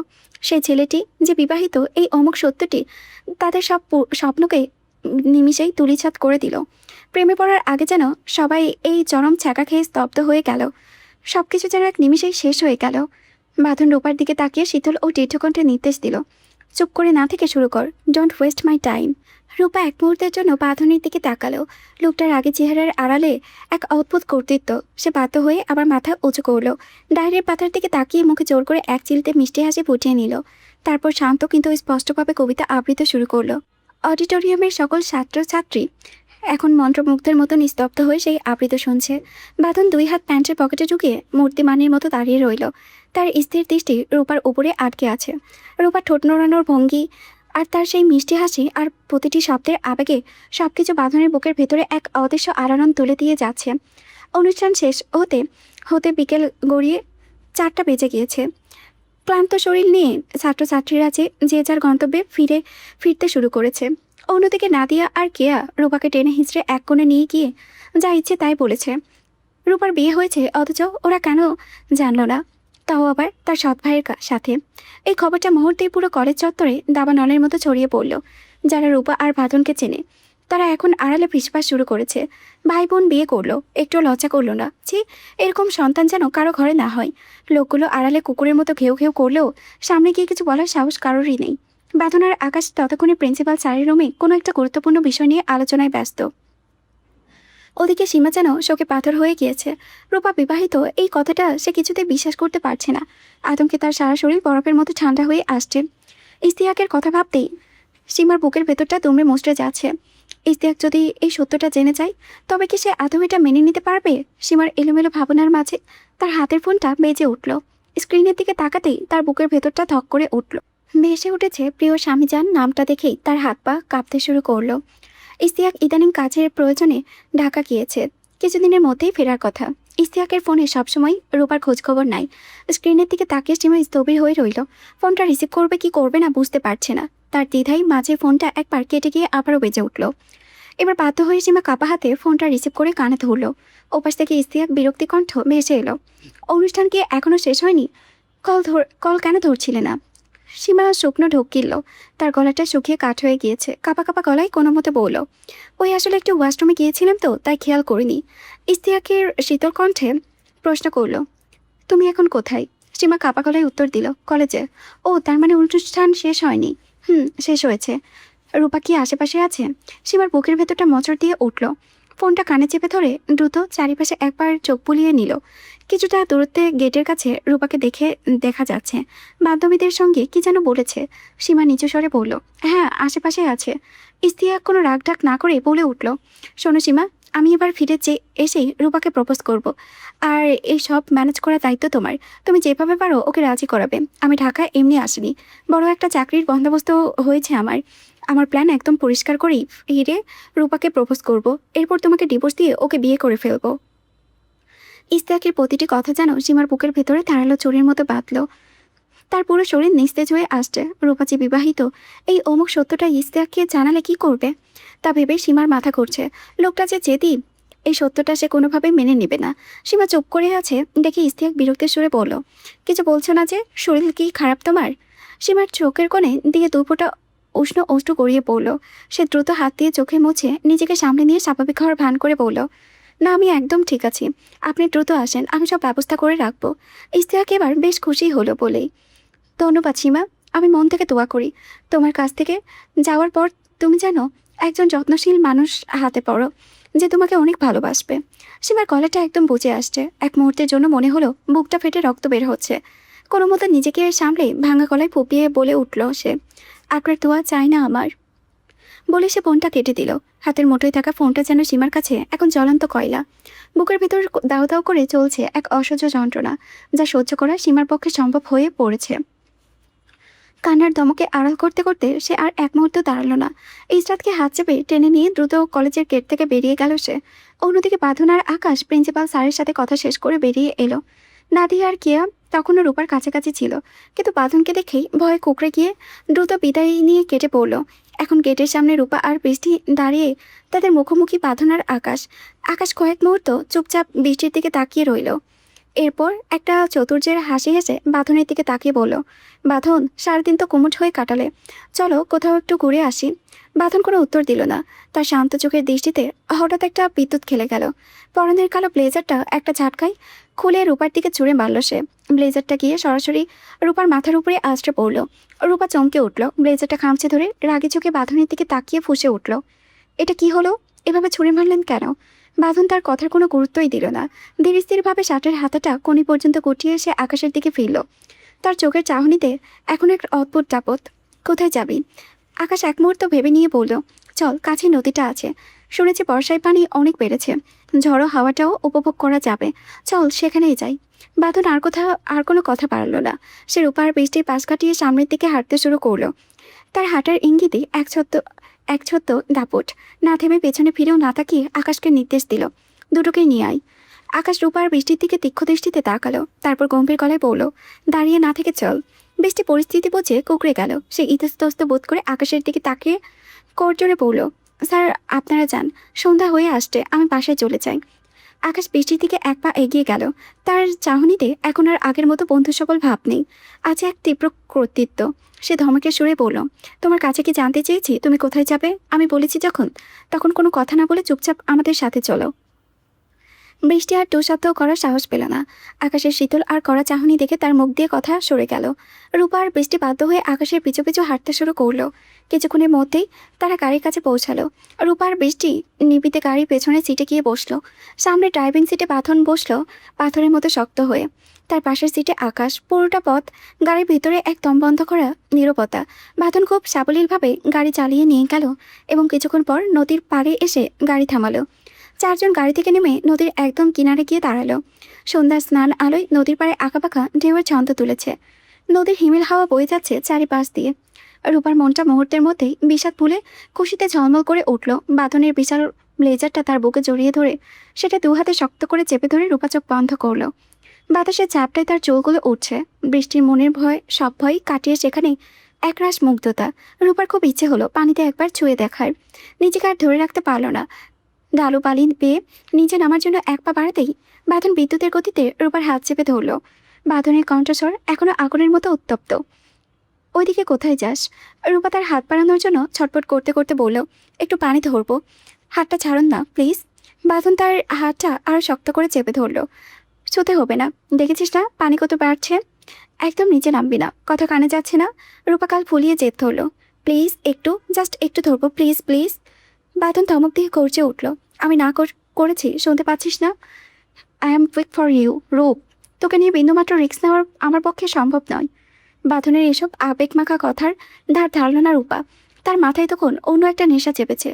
সেই ছেলেটি যে বিবাহিত, এই অমুক সত্যটি তাদের সব স্বপ্নকে নিমিষেই তুলিছাত করে দিল। প্রেমে পড়ার আগে যেন সবাই এই চরম ছ্যাঁকা খেয়ে স্তব্ধ হয়ে গেল। সব কিছু যেন এক নিমিষেই শেষ হয়ে গেল। বাঁধন রূপার দিকে তাকিয়ে শীতল ও দীর্ঘকণ্ঠে নির্দেশ দিল, চুপ করে না থেকে শুরু কর, ডোন্ট ওয়েস্ট মাই টাইম। রূপা এক মুহূর্তের জন্য বাঁধনের দিকে তাকালো। লোকটার আগে চেহারার আড়ালে এক অদ্ভুত কর্তৃত্ব। সে বাধ্য হয়ে আবার মাথা উঁচু করলো। ডায়েরির পাতার দিকে তাকিয়ে মুখে জোর করে এক চিলতে মিষ্টি হাসি ফুটিয়ে নিল। তারপর শান্ত কিন্তু স্পষ্টভাবে কবিতা আবৃত্তি শুরু করলো। অডিটোরিয়ামের সকল ছাত্রছাত্রী এখন মন্ত্রমুগ্ধের মতো নিস্তব্ধ হয়ে সেই আবৃত্তি শুনছে। বাঁধন দুই হাত প্যান্টের পকেটে ঢুকিয়ে মূর্তিমানের মতো দাঁড়িয়ে রইল। তার স্থির দৃষ্টি রূপার উপরে আটকে আছে। রূপার ঠোঁট নোড়ানোর ভঙ্গি আর তার সেই মিষ্টি হাসি আর প্রতিটি শব্দের আবেগে সবকিছু বাঁধনের বুকের ভেতরে এক অদৃশ্য আলোড়ন তুলে দিয়ে যাচ্ছে। অনুষ্ঠান শেষ হতে হতে বিকেল গড়িয়ে 4টা বেজে গিয়েছে। ক্লান্ত শরীর নিয়ে ছাত্রছাত্রীরা যে যার গন্তব্যে ফিরতে শুরু করেছে। অন্যদিকে নাদিয়া আর কেয়া রূপাকে টেনে হিঁচড়ে এক কোণে নিয়ে গিয়ে যা ইচ্ছে তাই বলেছে। রূপার বিয়ে হয়েছে, অথচ ওরা কেন জানলো না, তাও আবার তার সৎ ভাইয়ের সাথে। এই খবরটা মুহূর্তেই পুরো কলেজ চত্বরে দাবানলের মতো ছড়িয়ে পড়ল। যারা রূপা আর বাঁধনকে চেনে তারা এখন আড়ালে ফিসফাস শুরু করেছে। ভাই বোন বিয়ে করলো, একটু লজ্জা করলো না? ছি, এরকম সন্তান যেন কারো ঘরে না হয়। লোকগুলো আড়ালে কুকুরের মতো ঘেউ ঘেউ করলেও সামনে গিয়ে কিছু বলার সাহস কারোরই নেই। বাঁধন আর আকাশ ততক্ষণে প্রিন্সিপাল স্যারের রুমে কোনো একটা গুরুত্বপূর্ণ বিষয় নিয়ে আলোচনায় ব্যস্ত। ওদিকে সীমা যেন শোকে পাথর হয়ে গিয়েছে। রূপা বিবাহিত এই কথাটা সে কিছুতেই বিশ্বাস করতে পারছে না। আতঙ্কে তার সারা শরীর বরফের মতো ঠান্ডা হয়ে আসছে। ইস্তিয়াকের কথা ভাবতেই সীমার বুকের ভেতরটা দুমড়ে মুচড়ে যাচ্ছে। ইস্তিয়াক যদি এই সত্যটা জেনে যায়, তবে কি সে আদৌ এটা মেনে নিতে পারবে? সীমার এলোমেলো ভাবনার মাঝে তার হাতের ফোনটা বেজে উঠল। স্ক্রিনের দিকে তাকাতেই তার বুকের ভেতরটা ধক করে উঠল। ভেসে উঠেছে প্রিয় স্বামীজান নামটা দেখেই তার হাত পা কাঁপতে শুরু করলো। ইশতিয়াক ইদানিং কাজের প্রয়োজনে ঢাকা গিয়েছে, কিছুদিনের মধ্যেই ফেরার কথা। ইশতিয়াকের ফোনে সবসময় রূপার খোঁজখবর নাই। স্ক্রিনের দিকে তাকিয়ে সীমা স্থবির হয়ে রইল। ফোনটা রিসিভ করবে কি করবে না বুঝতে পারছে না। তার দ্বিধাই মাঝে ফোনটা একবার কেটে গিয়ে আবারও বেজে উঠল। এবার বাধ্য হয়ে সীমা কাপা হাতে ফোনটা রিসিভ করে কানে ধরল। ওপাশ থেকে ইশতিয়াক বিরক্তি কণ্ঠ ভেসে এলো, অনুষ্ঠান কি এখনো শেষ হয়নি? কল কেন ধরছিলে না? সীমা শুকনো ঢোক গিলল। তার গলাটা শুকিয়ে কাঠ হয়ে গিয়েছে। কাপা কাপা গলায় কোনো মতে বলল, ওই আসলে একটু ওয়াশরুমে গিয়েছিলাম তো, তাই খেয়াল করিনি। ইশতিয়াকের শীতল কণ্ঠে প্রশ্ন করল, তুমি এখন কোথায়? সীমা কাপা গলায় উত্তর দিল, কলেজে। ও, তার মানে অনুষ্ঠান শেষ হয়নি? শেষ হয়েছে। রূপা কি আশেপাশে আছে? সীমার বুকের ভেতরটা মোচড় দিয়ে উঠল। ফোনটা কানে চেপে ধরে দ্রুত চারিপাশে একবার চোখ বুলিয়ে নিল। কিছুটা দূরত্বে গেটের কাছে রূপাকে দেখা যাচ্ছে। বান্ধবীদের সঙ্গে কি যেন বলেছে। সীমা নিচু স্বরে বলল, হ্যাঁ আশেপাশে আছে। ইশতিয়াক কোনো রাগঢাক না করে বলে উঠল, শোনো সীমা, আমি এবার ফিরে এসেই রূপাকে প্রপোজ করব। আর এই সব ম্যানেজ করার দায়িত্ব তোমার। তুমি যেভাবে পারো ওকে রাজি করাবে। আমি ঢাকায় এমনি আসিনি, বড় একটা চাকরির বন্দোবস্ত হয়েছে আমার প্ল্যান একদম পরিষ্কার করেই ফিরে রূপাকে প্রপোজ করব। এরপর তোমাকে ডিভোর্স দিয়ে ওকে বিয়ে করে ফেলবো। ইশতিয়াকের প্রতিটি কথা যেন সীমার বুকের ভেতরে ধারালো চুরির মতো বাঁধল। তার পুরো শরীর নিস্তেজ হয়ে আসছে। রূপা যে বিবাহিত, এই অমুক সত্যটা ইশতিয়াককে জানালে কি করবে তা ভেবে সীমার মাথা ঘুরছে। লোকটা যে জেদি, এই সত্যটা সে কোনোভাবেই মেনে নেবে না। সীমা চুপ করে আছে দেখে ইশতিয়াক বিরক্তির সুরে বলল, কিছু বলছো না যে? শরীর কি খারাপ তোমার? সীমার চোখের কোণে দিয়ে দুপোটা উষ্ণ অশ্রু গড়িয়ে পড়ল। সে দ্রুত হাত দিয়ে চোখে মুছে নিজেকে সামনে নিয়ে স্বাভাবিক হওয়ার ভান করে বলল, না আমি একদম ঠিক আছি। আপনি দ্রুত আসেন, আমি সব ব্যবস্থা করে রাখবো। ইশতিয়াক এবার বেশ খুশি হলো বলেই, ধন্যবাদ সীমা, আমি মন থেকে দোয়া করি তোমার কাছ থেকে যাওয়ার পর তুমি যেন একজন যত্নশীল মানুষ হাতে পড়ো, যে তোমাকে অনেক ভালোবাসবে। সীমার গলাটা একদম বুঝে আসছে। এক মুহূর্তের জন্য মনে হলো বুকটা ফেটে রক্ত বের হচ্ছে। কোনো মতো নিজেকে সামলে ভাঙা গলায় ফুপিয়ে বলে উঠল সে, আপনার দোয়া চাই না আমার। বলে সে ফোনটা কেটে দিল। হাতের মুঠোয় থাকা ফোনটা যেন সীমার কাছে এখন জ্বলন্ত কয়লা। বুকের ভিতর দাও দাও করে চলছে এক অসহ্য যন্ত্রণা, যা সহ্য করা সীমার পক্ষে সম্ভব হয়ে পড়েছে। কান্নার দমকে আড়াল করতে করতে সে আর এক মুহূর্ত দাঁড়ালো না। ইসরাতকে হাত চেপে টেনে নিয়ে দ্রুত কলেজের গেট থেকে বেরিয়ে গেল সে। অন্যদিকে বাঁধন আর আকাশ প্রিন্সিপাল স্যারের সাথে কথা শেষ করে বেরিয়ে এলো। নাদিয়া আর কেয়া তখনও রূপার কাছাকাছি ছিল, কিন্তু বাঁধনকে দেখেই ভয়ে কুকড়ে গিয়ে দ্রুত বিদায় নিয়ে কেটে পড়ল। এখন গেটের সামনে রূপা আর বৃষ্টি দাঁড়িয়ে, তাদের মুখোমুখি বাঁধন আর আকাশ। আকাশ কয়েক মুহূর্ত চুপচাপ বৃষ্টির দিকে তাকিয়ে রইল। এরপর একটা চতুর্যের হাসি হেসে বাঁধনের দিকে তাকিয়ে বলল, বাঁধন, সারাদিন তো কুমুট হয়ে কাটালে, চলো কোথাও একটু ঘুরে আসি। বাঁধন কোনো উত্তর দিল না। তার শান্ত চোখের দৃষ্টিতে হঠাৎ একটা বিদ্যুৎ খেলে গেল। পরনের কালো ব্লেজারটা একটা ঝাটকায় খুলে রূপার দিকে ছুঁড়ে মারল সে। ব্লেজারটা গিয়ে সরাসরি রূপার মাথার উপরে আছড়ে পড়ল। রূপা চমকে উঠল। ব্লেজারটা খামচে ধরে রাগে চোখে বাঁধনের দিকে তাকিয়ে ফুঁসে উঠল, এটা কি হলো? এভাবে ছুঁড়ে মারলেন কেন? বাঁধন তার কথার কোনো গুরুত্বই দিল না। ধীর স্থিরভাবে শার্টের হাতাটা কোণি পর্যন্ত গুটিয়ে সে আকাশের দিকে ফিরল। তার চোখের চাহনিতে এখন এক অদ্ভুত দাপট। কোথায় যাবি? আকাশ এক মুহূর্ত ভেবে নিয়ে বলল, চল, কাছে নদীটা আছে, শুনেছি বর্ষায় পানি অনেক বেড়েছে, ঝড়ো হাওয়াটাও উপভোগ করা যাবে, চল সেখানেই যাই। বাঁধন আর কোনো কথা বাড়ালো না। সে রূপার বৃষ্টির পাশ কাটিয়ে সামনের দিকে হাঁটতে শুরু করলো। তার হাঁটার ইঙ্গিতে এক ছত্র দাপট। না থেমে পেছনে ফিরেও না তাকিয়ে আকাশকে নির্দেশ দিল, দুটোকে নিয়ে আয়। আকাশ রূপার বৃষ্টির দিকে তীক্ষ্ণ দৃষ্টিতে তাকালো, তারপর গম্ভীর গলায় বলল, দাঁড়িয়ে না থেকে চল। বৃষ্টি পরিস্থিতি বুঝে কুকড়ে গেল। সে ইতস্তত বোধ করে আকাশের দিকে তাকিয়ে করজোরে বলল, স্যার আপনারা যান, সন্ধ্যা হয়ে আসছে, আমি বাসায় চলে যাই। আকাশ বৃষ্টির দিকে এক পা এগিয়ে গেল। তার চাহনিতে এখন আর আগের মতো বন্ধু সকল ভাব নেই, আছে এক তীব্র কর্তৃত্ব। সে ধমকের সুরে বলল, তোমার কাছে কি জানতে চেয়েছি তুমি কোথায় যাবে? আমি বলেছি তখন কোনো কথা না বলে চুপচাপ আমাদের সাথে চলো। বৃষ্টি আর দুঃশব্দ করার সাহস পেল না। আকাশের শীতল আর কড়া চাহনি দেখে তার মুখ দিয়ে কথা সরে গেল। রূপা আর বৃষ্টি বাধ্য হয়ে আকাশের পিছু পিছু হাঁটতে শুরু করলো। কিছুক্ষণের মধ্যেই তারা গাড়ির কাছে পৌঁছালো। রূপা আর বৃষ্টি নিবিতে গাড়ির পেছনে সিটে গিয়ে বসলো। সামনে ড্রাইভিং সিটে বাঁধন বসলো পাথরের মতো শক্ত হয়ে। তার পাশের সিটে আকাশ। পুরোটা পথ গাড়ির ভেতরে এক দম বন্ধ করা নীরবতা। বাঁধন খুব সাবলীলভাবে গাড়ি চালিয়ে নিয়ে গেল এবং কিছুক্ষণ পর নদীর পাড়ে এসে গাড়ি থামালো। চারজন গাড়ি থেকে নেমে নদীর একদম কিনারে গিয়ে দাঁড়ালো। সন্ধ্যার স্নান আলোয় নদীর পাড়ে আঁকাবাঁকা ঢেউয়ের ছন্দ তুলেছে। নদীর হিমেল হাওয়া বয়ে যাচ্ছে চারিপাশ দিয়ে। রূপার মনটা মুহূর্তের মধ্যেই বিষাদ ভুলে খুশিতে ঝলমল করে উঠল। বাঁধনের বিশাল ব্লেজারটা তার বুকে জড়িয়ে ধরে সেটা দু হাতে শক্ত করে চেপে ধরে রূপা চোখ বন্ধ করলো। বাতাসের চাপটায় তার চোখগুলো উঠছে। বৃষ্টির মনের ভয়, সব ভয় কাটিয়ে সেখানে একরাশ মুগ্ধতা। রূপার খুব ইচ্ছে হলো পানিতে একবার ছুঁয়ে দেখার। নিজেকে আর ধরে রাখতে পারল না। ডালু পালি পেয়ে নিচে নামার জন্য এক পা বাড়াতেই বাঁধন বিদ্যুতের গতিতে রূপার হাত চেপে ধরল। বাঁধনের কণ্ঠস্বর এখনো আগুনের মতো উত্তপ্ত। ওইদিকে কোথায় যাস? রূপা তার হাত বাড়ানোর জন্য ছটফট করতে করতে বলল, একটু পানি ধরবো, হাতটা ছাড়ুন না প্লিজ। বাঁধন তার হাতটা আরও শক্ত করে চেপে ধরল। ছুতে হবে না, দেখেছিস না পানি কত বাড়ছে। একদম নিচে নামবি না, কথা কানে যাচ্ছে না। রূপা কাল ফুলিয়ে জেদ ধরল। প্লিজ একটু, জাস্ট একটু ধরবো, প্লিজ প্লিজ। বাঁধন ধমক দিয়ে গর্জে উঠল, আমি না করেছি শুনতে পাচ্ছিস না? I am quick for you Roop, তোকে নিয়ে বিন্দুমাত্র রিস্ক নেওয়ার আমার পক্ষে সম্ভব নয়। বাঁধনের এসব আবেগমাখা কথার ধারণা না রূপা। তার মাথায় তখন অন্য একটা নেশা চেপেছে।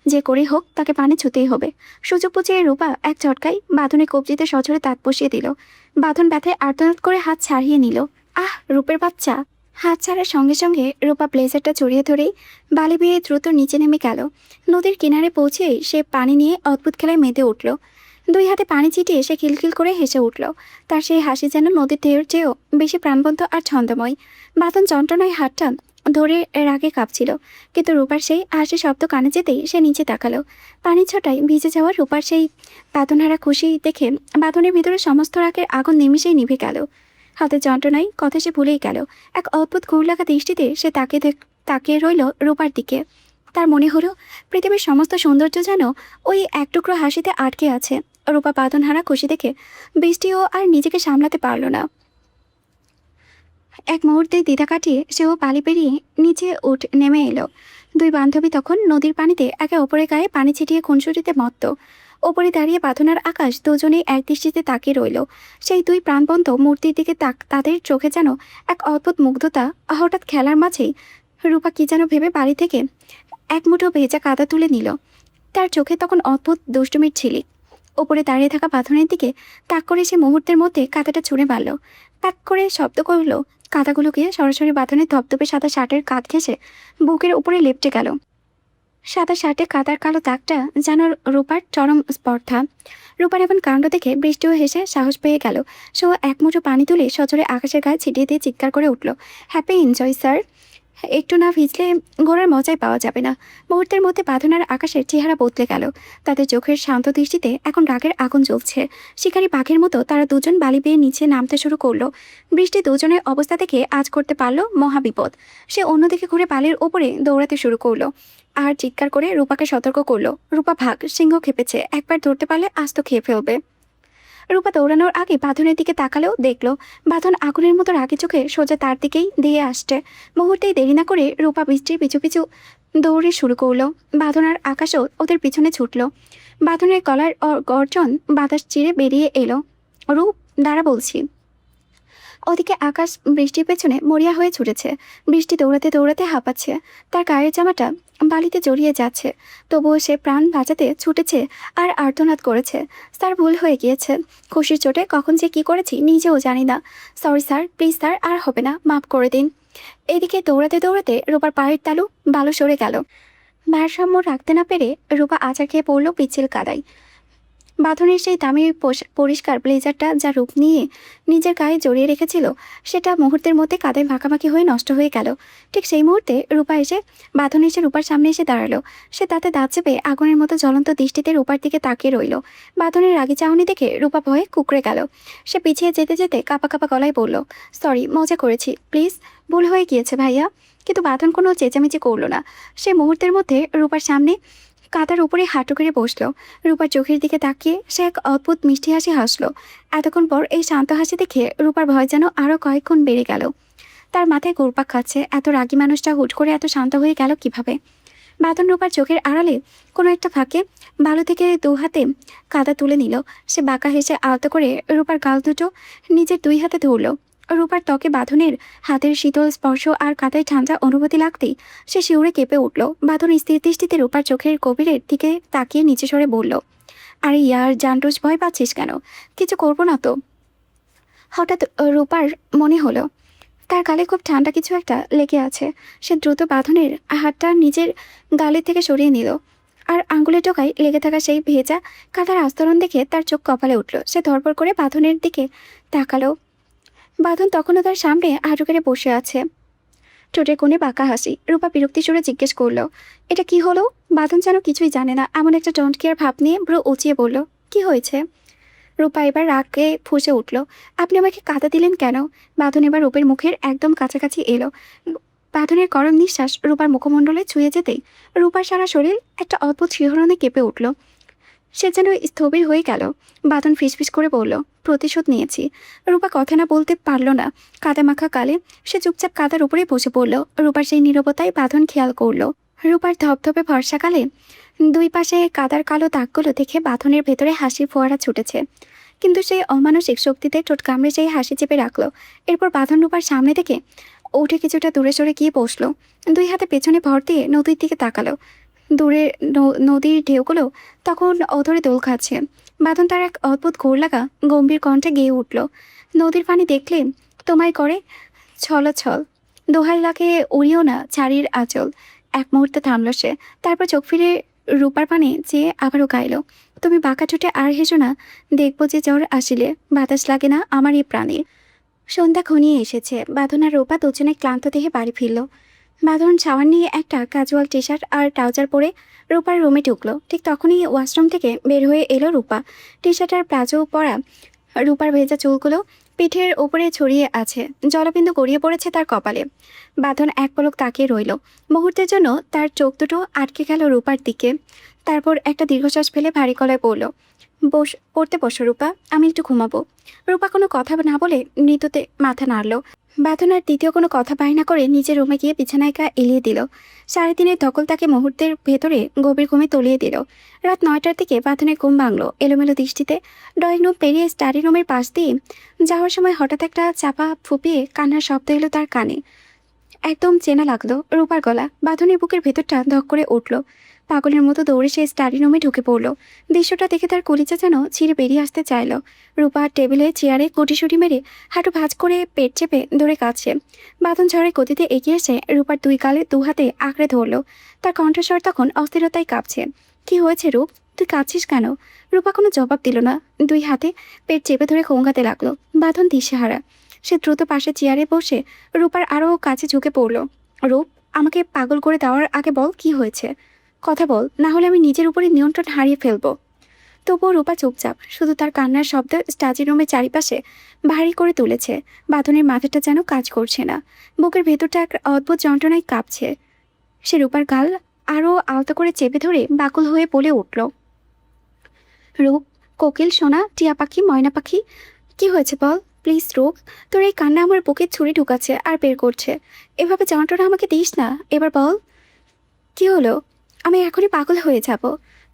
যে করে হোক তাকে পানি ছুতেই হবে। সুযোগ বুঝিয়ে রূপা এক ঝটকায় বাঁধনের কবজিতে সজোরে তাক বসিয়ে দিল। বাঁধন ব্যথায় আর্তনাদ করে হাত ছাড়িয়ে নিল। আহ, রূপের বাচ্চা! হাত ছাড়ার সঙ্গে সঙ্গে রূপা ব্লেজারটা জড়িয়ে ধরেই বালি বেয়ে দ্রুত নিচে নেমে গেল। নদীর কিনারে পৌঁছেই সে পানি নিয়ে অদ্ভুত খেলায় মেতে উঠল। দুই হাতে পানি ছিটিয়ে সে খিলখিল করে হেসে উঠল। তার সেই হাসি যেন নদীর ঢেউর চেয়েও বেশি প্রাণবন্ত আর ছন্দময়। বাঁধন যন্ত্রণায় হাতটা ধরে রাগে কাঁপছিল, কিন্তু রূপার সেই হাসি শব্দ কানে যেতেই সে নিচে তাকালো। পানির ছটায় ভিজে যাওয়া রূপার সেই বাঁধনহারা খুশি দেখে বাঁধনের ভিতরে সমস্ত রাগের আগুন নিমিষেই নিভে গেল। হাতের যন্ত্রণায় কথা সে ভুলেই গেল। এক অদ্ভুত ঘুর লাগা দৃষ্টিতে সে তাকিয়ে রইল রূপার দিকে। তার মনে হলো পৃথিবীর সমস্ত সৌন্দর্য যেন ওই এক টুকরো হাসিতে আটকে আছে। রূপা বাঁধনহারা খুশি দেখে বৃষ্টিও আর নিজেকে সামলাতে পারল না। এক মুহূর্তে দ্বিধা কাটিয়ে সেও পালি পেরিয়ে নিচে নেমে এলো। দুই বান্ধবী তখন নদীর পানিতে একে অপরের গায়ে পানি ছিটিয়ে খুনসুটিতে মত্ত। ওপরে দাঁড়িয়ে বাঁধনার আকাশ দুজনেই এক দৃষ্টিতে তাকিয়ে রইল। সেই দুই প্রাণবন্ত মূর্তির দিকে তাদের চোখে যেন এক অদ্ভুত মুগ্ধতা। হঠাৎ খেলার মাঝেই রূপা কি যেন ভেবে বাড়ি থেকে এক মুঠো ভেজা কাদা তুলে নিল। তার চোখে তখন অদ্ভুত দুষ্টুমির ছিলিক। ওপরে দাঁড়িয়ে থাকা বাঁধনের দিকে তাক করে সে মুহূর্তের মধ্যে কাদাটা ছুঁড়ে মারল। প্যাক করে শব্দ করল। কাদাগুলোকে সরাসরি বাঁধনের ধপধপে সাদা শার্টের কাঁধ ঘেঁষে বুকের উপরে লেপটে গেল। সাদা শার্টে কাদার কালো দাগটা যেন রূপার চরম স্পর্ধা। রূপার এমন কাণ্ড দেখে বৃষ্টিও হেসে সাহস পেয়ে গেল। সেও এক মুঠো পানি তুলে সজোরে আকাশের গায়ে ছিটিয়ে দিয়ে চিৎকার করে উঠল, হ্যাপি এনজয় স্যার, একটু না ভিজলে ঘোরার মজাই পাওয়া যাবে না। মুহূর্তের মধ্যে বাঁধনার আকাশের চেহারা বদলে গেল। তাদের চোখের শান্ত দৃষ্টিতে এখন রাগের আগুন জ্বলছে। শিকারী বাঘের মতো তারা দুজন বালি বেয়ে নিচে নামতে শুরু করলো। বৃষ্টি দুজনের অবস্থা দেখে আজ করতে পারলো মহাবিপদ। সে অন্যদিকে ঘুরে বালির ওপরে দৌড়াতে শুরু করলো আর চিৎকার করে রূপাকে সতর্ক করলো, রূপা ভাগ, সিংহ খেপেছে, একবার ধরতে পারলে আস্ত খেয়ে ফেলবে। রূপা দৌড়ানোর আগে বাঁধনের দিকে তাকালেও দেখলো বাঁধন আগুনের মতো রাগে চোখে সোজা তার দিকেই দিয়ে আসছে। মুহূর্তেই দেরি না করে রূপা বৃষ্টির পিছু পিছু দৌড়ে শুরু করলো। বাঁধন আর আকাশও ওদের পিছনে ছুটলো। বাঁধনের গলার গর্জন বাতাস চিরে বেরিয়ে এলো, রূপ দাঁড়া বলছি। ওদিকে আকাশ বৃষ্টির পেছনে মরিয়া হয়ে ছুটেছে। বৃষ্টি দৌড়াতে দৌড়াতে হাঁপাচ্ছে। তার গায়ের জামাটা বালিতে জড়িয়ে যাচ্ছে, তবুও সে প্রাণ বাঁচাতে ছুটেছে আর আর্তনাদ করেছে। তার ভুল হয়ে গিয়েছে। খুশির চোটে কখন যে কি করেছি নিজেও জানি না। সরি স্যার, প্লিজ স্যার, আর হবে না, মাফ করে দিন। এদিকে দৌড়াতে দৌড়াতে রূপার পায়ের তালু বালু সরে গেল। ভারসাম্য রাখতে না পেরে রূপা আছাড় খেয়ে পড়ল পিচ্ছিল কাদায়। বাঁধনের সেই দামি পরিষ্কার ব্লেজারটা যা রূপ নিয়ে নিজের গায়ে জড়িয়ে রেখেছিল সেটা মুহূর্তের মধ্যে কাদায় মাখামাখি হয়ে নষ্ট হয়ে গেল। ঠিক সেই মুহূর্তে রূপা এসে বাঁধন এসে রূপার সামনে এসে দাঁড়ালো। সে তাতে দাঁত চেপে আগুনের মতো জ্বলন্ত দৃষ্টিতে রূপার দিকে তাকিয়ে রইল। বাঁধনের রাগী চাহনি দেখে রূপা ভয়ে কুঁকড়ে গেল। সে পিছিয়ে যেতে যেতে কাঁপা কাঁপা গলায় বলল, সরি, মজা করেছি, প্লিজ, ভুল হয়ে গিয়েছে ভাইয়া। কিন্তু বাঁধন কোনো চেঁচামেচি করলো না। সে মুহূর্তের মধ্যে রূপার সামনে কাদার উপরে হাঁটু করে বসলো। রূপার চোখের দিকে তাকিয়ে সে এক অদ্ভুত মিষ্টি হাসি হাসলো। এতক্ষণ পর এই শান্ত হাসি দেখে রূপার ভয় যেন আরও কয়েক গুণ বেড়ে গেল। তার মাথায় ঘুরপাক খাচ্ছে, এত রাগী মানুষটা হুট করে এত শান্ত হয়ে গেল কিভাবে। বাঁধন রূপার চোখের আড়ালে কোনো একটা ফাঁকে বালু থেকে দু হাতে কাদা তুলে নিল। সে বাঁকা হেসে আলতো করে রূপার গাল দুটো নিজের দুই হাতে ধরল। রূপার ত্বকে বাঁধনের হাতের শীতল স্পর্শ আর কাদায় ঠান্ডা অনুভূতি লাগতেই সে শিউরে কেঁপে উঠল। বাঁধন স্থির দৃষ্টিতে রূপার চোখের গভীরের দিকে তাকিয়ে নিচে সরে বলল, আরে ইয়ার জানটুস, ভয় পাচ্ছিস কেন? কিছু করবো না তো। হঠাৎ রূপার মনে হলো তার গালে খুব ঠান্ডা কিছু একটা লেগে আছে। সে দ্রুত বাঁধনের হাতটা নিজের গালের থেকে সরিয়ে নিল, আর আঙ্গুলের টোকায় লেগে থাকা সেই ভেজা কাদার আস্তরণ দেখে তার চোখ কপালে উঠল। সে ধরপড় করে বাঁধনের দিকে তাকালো। বাঁধন তখনও তার সামনে হাঁটু কেড়ে বসে আছে, ঠোঁটের কোণে বাঁকা হাসি। রূপা বিরক্তি সুরে জিজ্ঞেস করলো, এটা কি হলো? বাঁধন যেন কিছুই জানে না এমন একটা ডোন্ট কেয়ার ভাব নিয়ে ভ্রু উঁচিয়ে বলল, কি হয়েছে? রূপা এবার রাগে ফুঁসে উঠল, আপনি আমাকে কাদা দিলেন কেন? বাঁধন এবার রূপের মুখের একদম কাছাকাছি এলো। বাঁধনের গরম নিঃশ্বাস রূপার মুখমণ্ডলে ছুঁয়ে যেতেই রূপার সারা শরীর একটা অদ্ভুত শিহরণে কেঁপে উঠল। সে যেন স্থবির হয়ে গেল। বাঁধন ফিসফিস করে বলল, প্রতিশোধ নিয়েছি। রূপা কথা না বলতে পারল না। কাদা মাখা কালে সে চুপচাপ কাদার উপরেই বসে পড়ল। রূপার সেই নীরবতায় বাঁধন খেয়াল করল। রূপার ধপধপে বর্ষাকালে দুই পাশে কাদার কালো দাগগুলো দেখে বাঁধনের ভেতরে হাসির ফোয়ারা ছুটেছে, কিন্তু সেই অমানসিক শক্তিতে ঠোঁট কামড়ে সেই হাসি চেপে রাখলো। এরপর বাঁধন রূপার সামনে থেকে উঠে কিছুটা দূরে সরে গিয়ে বসলো। দুই হাতে পেছনে ভর দিয়ে নদীর দিকে তাকালো। দূরে নদীর ঢেউগুলো তখন অধরে দোল খাচ্ছে। বাঁধন তার এক অদ্ভুত ঘোর লাগা গম্ভীর কণ্ঠে গেয়ে উঠল, নদীর পানি দেখলে তোমায় করে ছলাছল, দোহাই লাগে উড়িও না ছাড়ির আঁচল। এক মুহূর্তে থামল সে, তারপর চোখ ফিরে রূপার পানে চেয়ে আবারও গাইল, তুমি বাঁকা ঠোঁটে আর হেসো না, দেখবো যে জ্বর আসিলে বাতাস লাগে না আমার এই প্রাণে। সন্ধ্যা ঘনিয়ে এসেছে। বাঁধন আর রূপা দুজনে ক্লান্ত দেহে বাড়ি ফিরল। বাঁধন শাওয়ার নিয়ে একটা ক্যাজুয়াল টি শার্ট আর ট্রাউজার পরে রূপার রুমে ঢুকলো। ঠিক তখনই ওয়াশরুম থেকে বের হয়ে এলো রূপা। টি শার্ট আর প্লাজো পরা রূপার ভেজা চুলগুলো পিঠের ওপরে ছড়িয়ে আছে, জলবিন্দু গড়িয়ে পড়েছে তার কপালে। বাঁধন এক পলক তাকিয়ে রইল। মুহূর্তের জন্য তার চোখ দুটো আটকে গেল রূপার দিকে। তারপর একটা দীর্ঘশ্বাস ফেলে ভারী গলায় বলল, পড়তে বসো রূপা, আমি একটু ঘুমাবো। রূপা কোনো কথা না বলে মৃদুতে মাথা নাড়ল। বাঁধন আর দ্বিতীয় কোনো কথা বাই না করে নিজের রুমে গিয়ে বিছানায় গা এলিয়ে দিল। 3:30 ধকল তাকে মুহূর্তের ভেতরে গভীর ঘুমে তলিয়ে দিল। রাত 9টার দিকে বাঁধনের ঘুম ভাঙল এলোমেলো দৃষ্টিতে। ড্রয়িং রুম পেরিয়ে স্টাডি রুমের পাশ দিয়ে যাওয়ার সময় হঠাৎ একটা চাপা ফুপিয়ে কান্নার শব্দ এলো তার কানে। একদম চেনা লাগলো রূপার গলা। বাঁধনের বুকের ভেতরটা ধক করে উঠল। পাগলের মতো দৌড়ে সে স্টাডি রুমে ঢুকে পড়ল। দৃশ্যটা দেখে তার কলিজা যেন ছিঁড়ে বেরিয়ে আসতে চাইল। রূপা টেবিলে চেয়ারে গুটিসুটি মেরে হাঁটু ভাঁজ করে পেট চেপে ধরে কাঁদছে। বাঁধন ঝড়ের গতিতে এগিয়ে এসে রূপার দুই গালে দু হাতে আঁকড়ে ধরল। তার কণ্ঠস্বর তখন অস্থিরতায় কাঁপছে। কি হয়েছে রূপ, তুই কাঁদছিস কেন? রূপা কোনো জবাব দিল না। দুই হাতে পেট চেপে ধরে খোঙ্গাতে লাগলো। বাঁধন দিশেহারা। সে দ্রুত পাশে চেয়ারে বসে রূপার আরও কাছে ঝুঁকে পড়ল। রূপ, আমাকে পাগল করে দেওয়ার আগে বল কি হয়েছে, কথা বল, না হলে আমি নিজের উপরে নিয়ন্ত্রণ হারিয়ে ফেলবো। তবুও রূপা চুপচাপ, শুধু তার কান্নার শব্দ স্টাডি রুমের চারিপাশে ভারী করে তুলেছে। বাঁধনের মাথাটা যেন কাজ করছে না, বুকের ভেতরটা এক অদ্ভুত যন্ত্রণায় কাঁপছে। সে রূপার গাল আরও আলতো করে চেপে ধরে বাকুল হয়ে বলে উঠল, রূপ, কোকিল সোনা, টিয়া পাখি, ময়না পাখি, কি হয়েছে বল প্লিজ রূপ। তোর এই কান্না আমার বুকে ছুরি ঢুকাচ্ছে আর বের করছে। এভাবে যন্ত্রণা আমাকে দিস না, এবার বল কি হলো। আমি এখনই পাগল হয়ে যাব।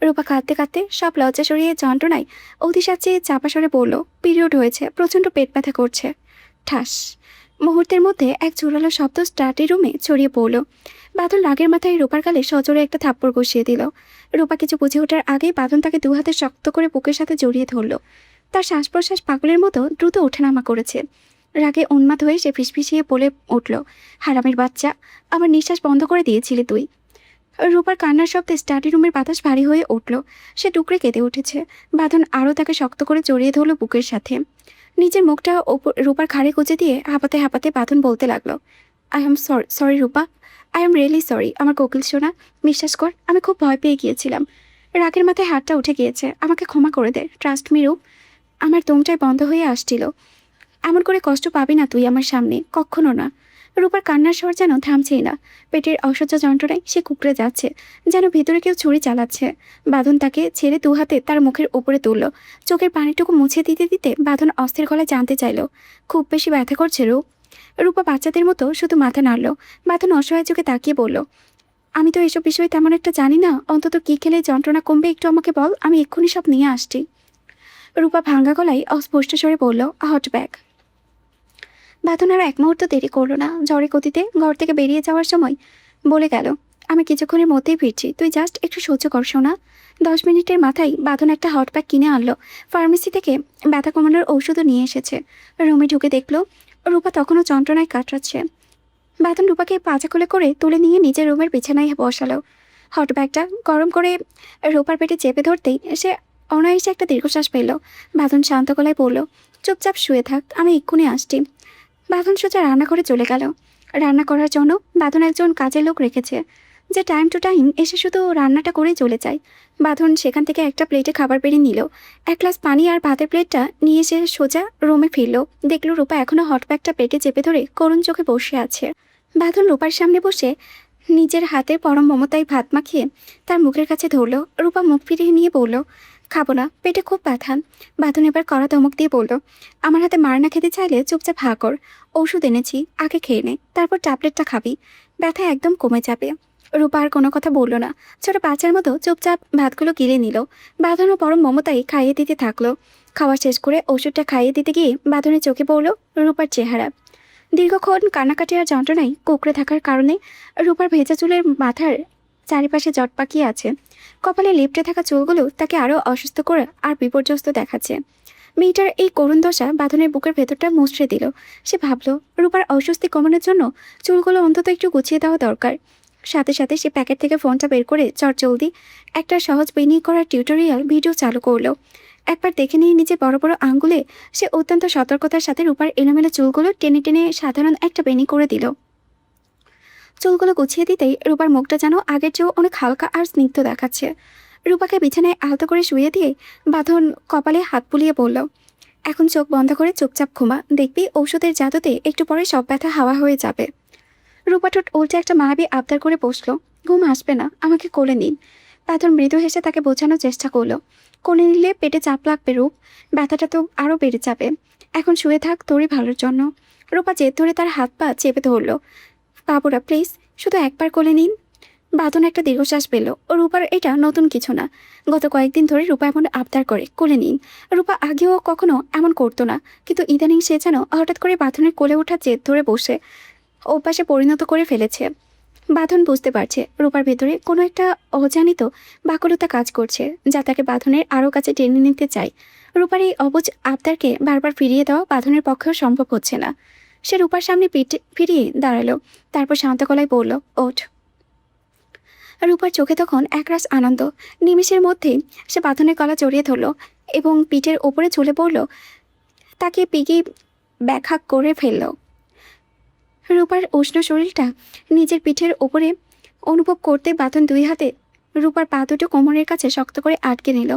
রূপা কাঁদতে কাঁদতে সব লজ্জা সরিয়ে যন্ত্রণায় অতিসাচ্ছে চাপা সরে বলল, পিরিয়ড হয়েছে, প্রচণ্ড পেট ব্যথা করছে। ঠাস, মুহূর্তের মধ্যে এক জোরালো শব্দ স্টাডি রুমে ছড়িয়ে পড়ল। বাঁধন রাগের মাথায় রূপার গালে সজোরে একটা থাপ্পড় কষিয়ে দিল। রূপা কিছু বুঝে ওঠার আগেই বাঁধন তাকে দু হাতে শক্ত করে বুকের সাথে জড়িয়ে ধরল। তার শ্বাস প্রশ্বাস পাগলের মতো দ্রুত ওঠানামা করেছে। রাগে উন্মাদ হয়ে সে ফিসফিসিয়ে বলে উঠল, হারামির বাচ্চা, আমার নিঃশ্বাস বন্ধ করে দিয়েছিলি তুই। রূপার কান্নার শব্দে স্টাডি রুমের বাতাস ভারী হয়ে উঠল। সে টুকরে কেঁদে উঠেছে। বাঁধন আরও তাকে শক্ত করে জড়িয়ে ধরল বুকের সাথে। নিজের মুখটা রূপার ঘাড়ে গুঁজে দিয়ে হাঁপাতে হাঁপাতে বাঁধন বলতে লাগলো, I am sorry Rupa, I am really sorry আমার কোকিল সোনা, বিশ্বাস কর আমি খুব ভয় পেয়ে গিয়েছিলাম। রাগের মাথায় হাতটা উঠে গিয়েছে, আমাকে ক্ষমা করে দে, ট্রাস্ট মি রূপ, আমার দমটাই বন্ধ হয়ে আসছিল। এমন করে কষ্ট পাবি না তুই আমার সামনে, কখনো না। রূপার কান্নার স্বর যেন থামছেই না। পেটের অসহ্য যন্ত্রণায় সে কুকড়ে যাচ্ছে, যেন ভেতরে কেউ ছুরি চালাচ্ছে। বাঁধন তাকে ছেড়ে দু হাতে তার মুখের উপরে তুলল। চোখের পানিটুকু মুছে দিতে দিতে বাঁধন অস্থির গলায় জানতে চাইল, খুব বেশি ব্যথা করছে রূপ? রূপা বাচ্চাদের মতো শুধু মাথা নাড়ল। বাঁধন অসহায় চোখে তাকিয়ে বলল, আমি তো এসব বিষয়ে তেমন একটা জানি না, অন্তত কী খেলে যন্ত্রণা কমবে একটু আমাকে বল, আমি এক্ষুনি সব নিয়ে আসছি। রূপা ভাঙ্গা গলায় অস্পষ্ট স্বরে বলল, হট ব্যাগ। বাঁধন আর এক মুহূর্ত দেরি করল না। ঝড়ে গতিতে ঘর থেকে বেরিয়ে যাওয়ার সময় বলে গেল, আমি কিছুক্ষণের মধ্যেই ফিরছি, তুই জাস্ট একটু সহ্য কর সোনা। 10 মিনিটের মাথায় বাঁধন একটা হট প্যাক কিনে আনলো। ফার্মেসি থেকে ব্যথা কমানোর ঔষধও নিয়ে এসেছে। রুমে ঢুকে দেখলো রূপা তখনও যন্ত্রণায় কাতরাচ্ছে। বাঁধন রূপাকে পাজা কোলে করে তুলে নিয়ে নিজের রুমের বিছানায় বসালো। হট ব্যাগটা গরম করে রূপার পেটে চেপে ধরতেই সে অনায়াসে একটা দীর্ঘশ্বাস পেল। বাঁধন শান্ত গলায় বলল, চুপচাপ শুয়ে থাক, আমি এক্ষুনি আসছি। বাঁধন সোজা রান্নাঘরে চলে গেল। রান্না করার জন্য বাঁধন একজন কাজের লোক রেখেছে, যে টাইম টু টাইম এসে শুধু রান্নাটা করেই চলে যায়। বাঁধন সেখান থেকে একটা প্লেটে খাবার বেড়ে নিল। এক গ্লাস পানি আর ভাতের প্লেটটা নিয়ে এসে সোজা রুমে ফিরল। দেখল রূপা এখনও হট ব্যাগটা পেটে চেপে ধরে করুণ চোখে বসে আছে। বাঁধন রূপার সামনে বসে নিজের হাতে পরম মমতায় ভাত মাখিয়ে তার মুখের কাছে ধরল। রূপা মুখ ফিরিয়ে নিয়ে বলল, খাবো না, পেটে খুব ব্যথা। বাঁধন এবার কড়া ধমক দিয়ে বলল, আমার হাতে মার না খেতে চাইলে চুপচাপ হা কর। ওষুধ এনেছি, আগে খেয়ে নে, তারপর ট্যাবলেটটা খাবি, ব্যথা একদম কমে যাবে। রূপা আর কোনো কথা বলল না, ছোট বাচ্চার মতো চুপচাপ ভাতগুলো গিলে নিল। বাঁধনও পরম মমতায় খাইয়ে দিতে থাকলো। খাওয়া শেষ করে ওষুধটা খাইয়ে দিতে গিয়ে বাঁধনের চোখে পড়ল রূপার চেহারা। দীর্ঘক্ষণ কান্নাকাটি আর যন্ত্রণায় কুঁকড়ে থাকার কারণে রূপার ভেজা চুলের মাথার চারিপাশে জট পাকিয়ে আছে। কপালে লেপ্টে থাকা চুলগুলো তাকে আরও অসুস্থ করে আর বিপর্যস্ত দেখাচ্ছে। মেয়েটার এই করুণ দশা বাঁধনের বুকের ভেতরটা মুচড়ে দিল। সে ভাবল, রূপার অস্বস্তি কমানোর জন্য চুলগুলো অন্তত একটু গুছিয়ে দেওয়া দরকার। সাথে সাথে সে প্যাকেট থেকে ফোনটা বের করে চটজলদি একটা সহজ বেনি করার টিউটোরিয়াল ভিডিও চালু করলো। একবার দেখে নিয়ে নিজে বড় বড় আঙ্গুলে সে অত্যন্ত সতর্কতার সাথে রূপার এলোমেলো চুলগুলো টেনে টেনে সাধারণ একটা বেনি করে দিল। চুলগুলো গুছিয়ে দিতেই রূপার মুখটা যেন আগের চেয়েও অনেক হালকা আর স্নিগ্ধ দেখাচ্ছে। রূপাকে বিছানায় আলতো করে শুয়ে দিয়ে বাঁধন কপালে হাত বুলিয়ে বলল, এখন চোখ বন্ধ করে চুপচাপ ঘুমা, দেখবি ঔষধের জাদুতে একটু পরে সব ব্যথা হাওয়া হয়ে যাবে। রূপা ঠোঁট উল্টে একটা মায়াবী আবদার করে বসলো, ঘুম আসবে না, আমাকে কোলে নিন। বাঁধন মৃদু হেসে তাকে বোঝানোর চেষ্টা করলো, কোলে নিলে পেটে চাপ লাগবে রূপ, ব্যথাটা তো আরও বেড়ে যাবে। এখন শুয়ে থাক, তোরই ভালোর জন্য। রূপা জেদ ধরে তার হাত পা চেপে ধরল। বাবুরা প্লিজ শুধু একবার কোলে নিন। বাঁধন একটা দীর্ঘশ্বাস পেল। রূপার এটা নতুন কিছু না, গত কয়েকদিন ধরে রূপা এমন আবদার করে কোলে নিন। রূপা আগেও কখনো এমন করতো না, কিন্তু ইদানিং সে যেন হঠাৎ করে বাঁধনের কোলে ওঠা জেদ ধরে বসে অভ্যাসে পরিণত করে ফেলেছে। বাঁধন বুঝতে পারছে রূপার ভেতরে কোনো একটা অজানিত বাকলতা কাজ করছে, যা তাকে বাঁধনের আরও কাছে টেনে নিতে চায়। রূপার এই অবুঝ আবদারকে বারবার ফিরিয়ে দেওয়া বাঁধনের পক্ষেও সম্ভব হচ্ছে না। সে রূপার সামনে পিঠ ফিরিয়ে দাঁড়ালো, তারপর শান্ত গলায় বলল, ওঠ। রূপার চোখে তখন একরাশ আনন্দ। নিমেষের মধ্যেই সে বাঁধনের গলা জড়িয়ে ধরল এবং পিঠের ওপরে চলে পড়ল, তাকে পিগি ব্যাখ্যা করে ফেলল। রূপার উষ্ণ শরীরটা নিজের পিঠের ওপরে অনুভব করতে বাঁধন দুই হাতে রূপার পা দুটো কোমরের কাছে শক্ত করে আটকে নিল।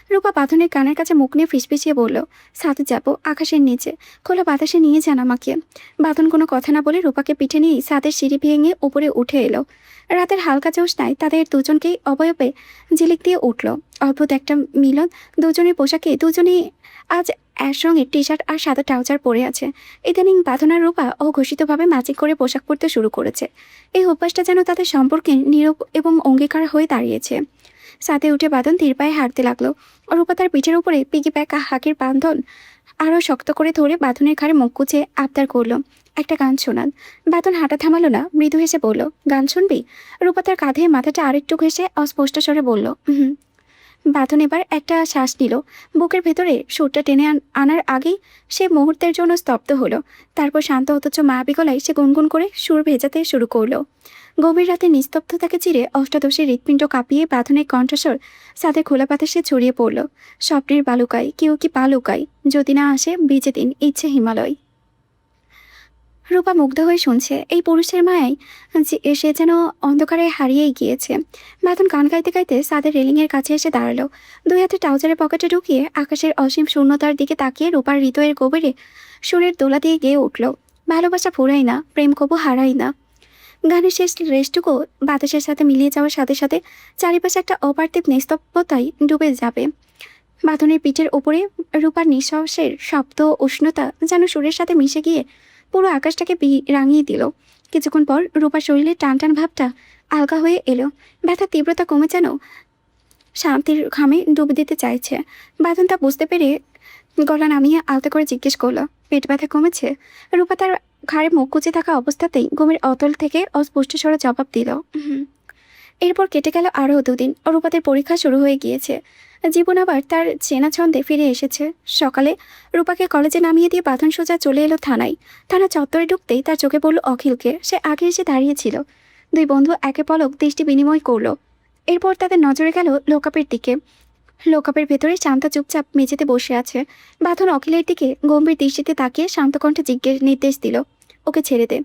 রূপা বাঁধনের কানের কাছে মুখ নিয়ে ফিসফিসিয়ে বলল, ছাদে যাবো, আকাশের নিচে, খোলা বাতাসে নিয়ে যান আমাকে। বাঁধন কোনো কথা না বলে রূপাকে পিঠে নিয়েই ছাদের সিঁড়ি ভেঙে উপরে উঠে এলো। রাতের হালকা জ্যোৎস্নায় তাদের দুজনকেই অবয়বে ঝিলিক দিয়ে উঠল। অদ্ভুত একটা মিলন, দুজনের পোশাকে দুজনেই আজ একসঙ্গে টি শার্ট আর সাদা ট্রাউজার পরে আছে। ইদানিং বাঁধনার রূপা অঘোষিতভাবে ম্যাচিং করে পোশাক পরতে শুরু করেছে। এই অভ্যাসটা যেন তাদের সম্পর্কে নীরব এবং অঙ্গীকার হয়ে দাঁড়িয়েছে। সাথে উঠে বাঁধন ধীর পায়ে হাঁটতে লাগলো। রূপা তার পিঠের উপরে পিগি ব্যাক হাঁকের বাঁধন আরও শক্ত করে ধরে বাঁধনের ঘাড়ে মুখ কুচে আবদার করলো, একটা গান শোনান। বাঁধন হাঁটা থামালো না, মৃদু হেসে বলল, গান শুনবি? রূপা তার কাঁধে মাথাটা আরেকটু ঘেঁষে অস্পষ্ট স্বরে বলল, হুম। বাঁধন এবার একটা শ্বাস নিল। বুকের ভেতরে সুরটা টেনে আনার আগেই সে মুহূর্তের জন্য স্তব্ধ হলো। তারপর শান্ত অথচ মায়াবী গলায় সে গুনগুন করে সুর ভেজাতে শুরু করলো। গভীর রাতে নিস্তব্ধতাকে চিরে অষ্টাদশের হৃৎপিণ্ড কাঁপিয়ে বাঁধনের কণ্ঠস্বর সাথে খোলা বাতাসে ছড়িয়ে পড়ল। স্বপ্নের বালুকায় কেউ কি পা লুকায়, যদি না আসে বিজে দিন, ইচ্ছে হিমালয়। রূপা মুগ্ধ হয়ে শুনছে, এই পুরুষের মায়ায় সে যেন অন্ধকারে হারিয়েই গিয়েছে। বাঁধন গান গাইতে গাইতে সাদের রেলিংয়ের কাছে এসে দাঁড়ালো। দুই হাতে ট্রাউজারের পকেটে ঢুকিয়ে আকাশের অসীম শূন্যতার দিকে তাকিয়ে রূপার হৃদয়ের গভীরে সুরের দোলা দিয়ে গেয়ে উঠল, ভালোবাসা ফুরাই না, প্রেম কবু হারাই না। গানের শেষ রেশটুকু বাতাসের সাথে মিলিয়ে যাওয়ার সাথে সাথে চারিপাশে একটা অপার্থিব নিস্তব্ধতায় ডুবে যাবে। বাঁধনের পিঠের ওপরে রূপার নিঃশ্বাসের শব্দ উষ্ণতা যেন সুরের সাথে মিশে গিয়ে পুরো আকাশটাকে রাঙিয়ে দিল। কিছুক্ষণ পর রূপার শরীরে টান টান ভাবটা আলগা হয়ে এলো। ব্যথার তীব্রতা কমে যেন শান্তির ঘামে ডুবে দিতে চাইছে। বাঁধন তা বুঝতে পেরে গলা নামিয়ে আলতো করে জিজ্ঞেস করলো, পেট ব্যথা কমেছে? রূপা তার ঘাড়ে মুখ কুচে থাকা অবস্থাতেই ঘুমের অতল থেকে অস্পষ্ট স্বরে জবাব দিল, হুম। এরপর কেটে গেল আরও 2 দিন। রূপাদের পরীক্ষা শুরু হয়ে গিয়েছে। জীবন আবার তার চেনা ছন্দে ফিরে এসেছে। সকালে রূপাকে কলেজে নামিয়ে দিয়ে বাঁধন সোজা চলে এলো থানায়। থানা চত্বরে ঢুকতেই তার চোখে পড়ল অখিলকে। সে আগে এসে দাঁড়িয়েছিল। 2 বন্ধু একে পলক দৃষ্টি বিনিময় করলো। এরপর তাদের নজরে গেল লোকাপের দিকে। লোকাপের ভেতরে শান্ত চুপচাপ মেঝেতে বসে আছে। বাঁধন অখিলের দিকে গম্ভীর দৃষ্টিতে তাকিয়ে শান্ত কণ্ঠে নির্দেশ দিল, ওকে ছেড়ে দে।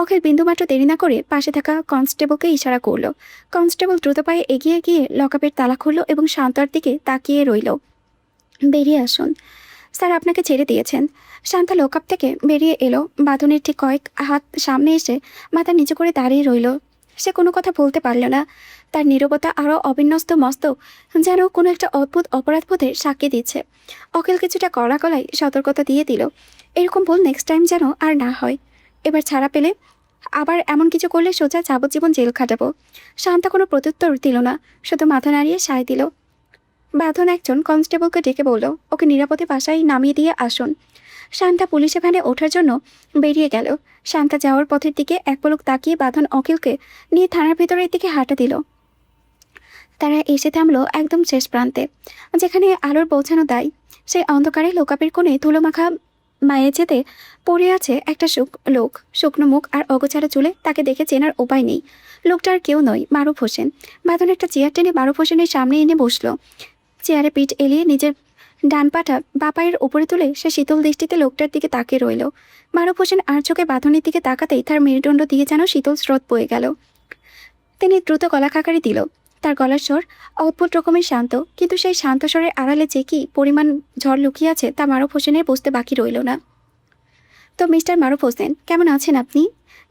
অখিল বিন্দুমাত্র দেরি না করে পাশে থাকা কনস্টেবলকে ইশারা করলো। কনস্টেবল দ্রুত পায়ে এগিয়ে গিয়ে লকআপের তালা খুলল এবং শান্তর দিকে তাকিয়ে রইল। বেরিয়ে আসুন। স্যার আপনাকে ছেড়ে দিয়েছেন। শান্তা লকআপ থেকে বেরিয়ে এলো। বাঁধনের ঠিক কয়েক হাত সামনে এসে মাথা নিচু করে দাঁড়িয়ে রইল। সে কোনো কথা বলতে পারল না। তার নীরবতা আরও অবিন্যস্ত মস্ত, যেন কোনো একটা অদ্ভুত অপরাধবোধের সাক্ষী দিচ্ছে। অখিল কিছুটা কড়া গলায় সতর্কতা দিয়ে দিল, এরকম ভুল নেক্সট টাইম যেন আর না হয়। এবার ছাড়া পেলে আবার এমন কিছু করলে সোজা যাবজ্জীবন জেল খাটাবো। শান্তা কোনো প্রত্যুত্তর দিল না, শুধু মাথা নাড়িয়ে সায় দিল। বাঁধন একজন কনস্টেবলকে ডেকে বলল, ওকে নিরাপদে বাসায় নামিয়ে দিয়ে আসুন। শান্তা পুলিশে ভ্যানে ওঠার জন্য বেরিয়ে গেল। শান্তা যাওয়ার পথের দিকে এক পলক তাকিয়ে বাঁধন অখিলকে নিয়ে থানার ভেতরের দিকে হাঁটা দিল। তারা এসে থামলো একদম শেষ প্রান্তে, যেখানে আলোর পৌঁছানো দায়। সেই অন্ধকারে লোকাপের কোণে ধুলোমাখা মায়ের যেতে পড়ে আছে একটা লোক, শুকনো মুখ আর অগোছালো চুলে। তাকে দেখে চেনার উপায় নেই। লোকটার কেউ নয়, মারুফ হোসেন। বাঁধন একটা চেয়ার টেনে মারুফ হোসেনের সামনে এনে বসলো। চেয়ারে পিঠ এলিয়ে নিজের ডান পাটা বাপায়ের উপরে তুলে সে শীতল দৃষ্টিতে লোকটার দিকে তাকিয়ে রইল। মারুফ হোসেন আর চোখে বাঁধনের দিকে তাকাতেই তার মেরুদণ্ড দিয়ে যেন শীতল স্রোত বয়ে গেল। তিনি দ্রুত গলা খাকারি দিল। তার গলার স্বর অদ্ভুত রকমের শান্ত, কিন্তু সেই শান্ত স্বরের আড়ালে যে কি পরিমাণ ঝড় লুকিয়ে আছে তা মারুফ হোসেনের বুঝতে বাকি রইল না। তো মিস্টার মারুফ হোসেন, কেমন আছেন আপনি?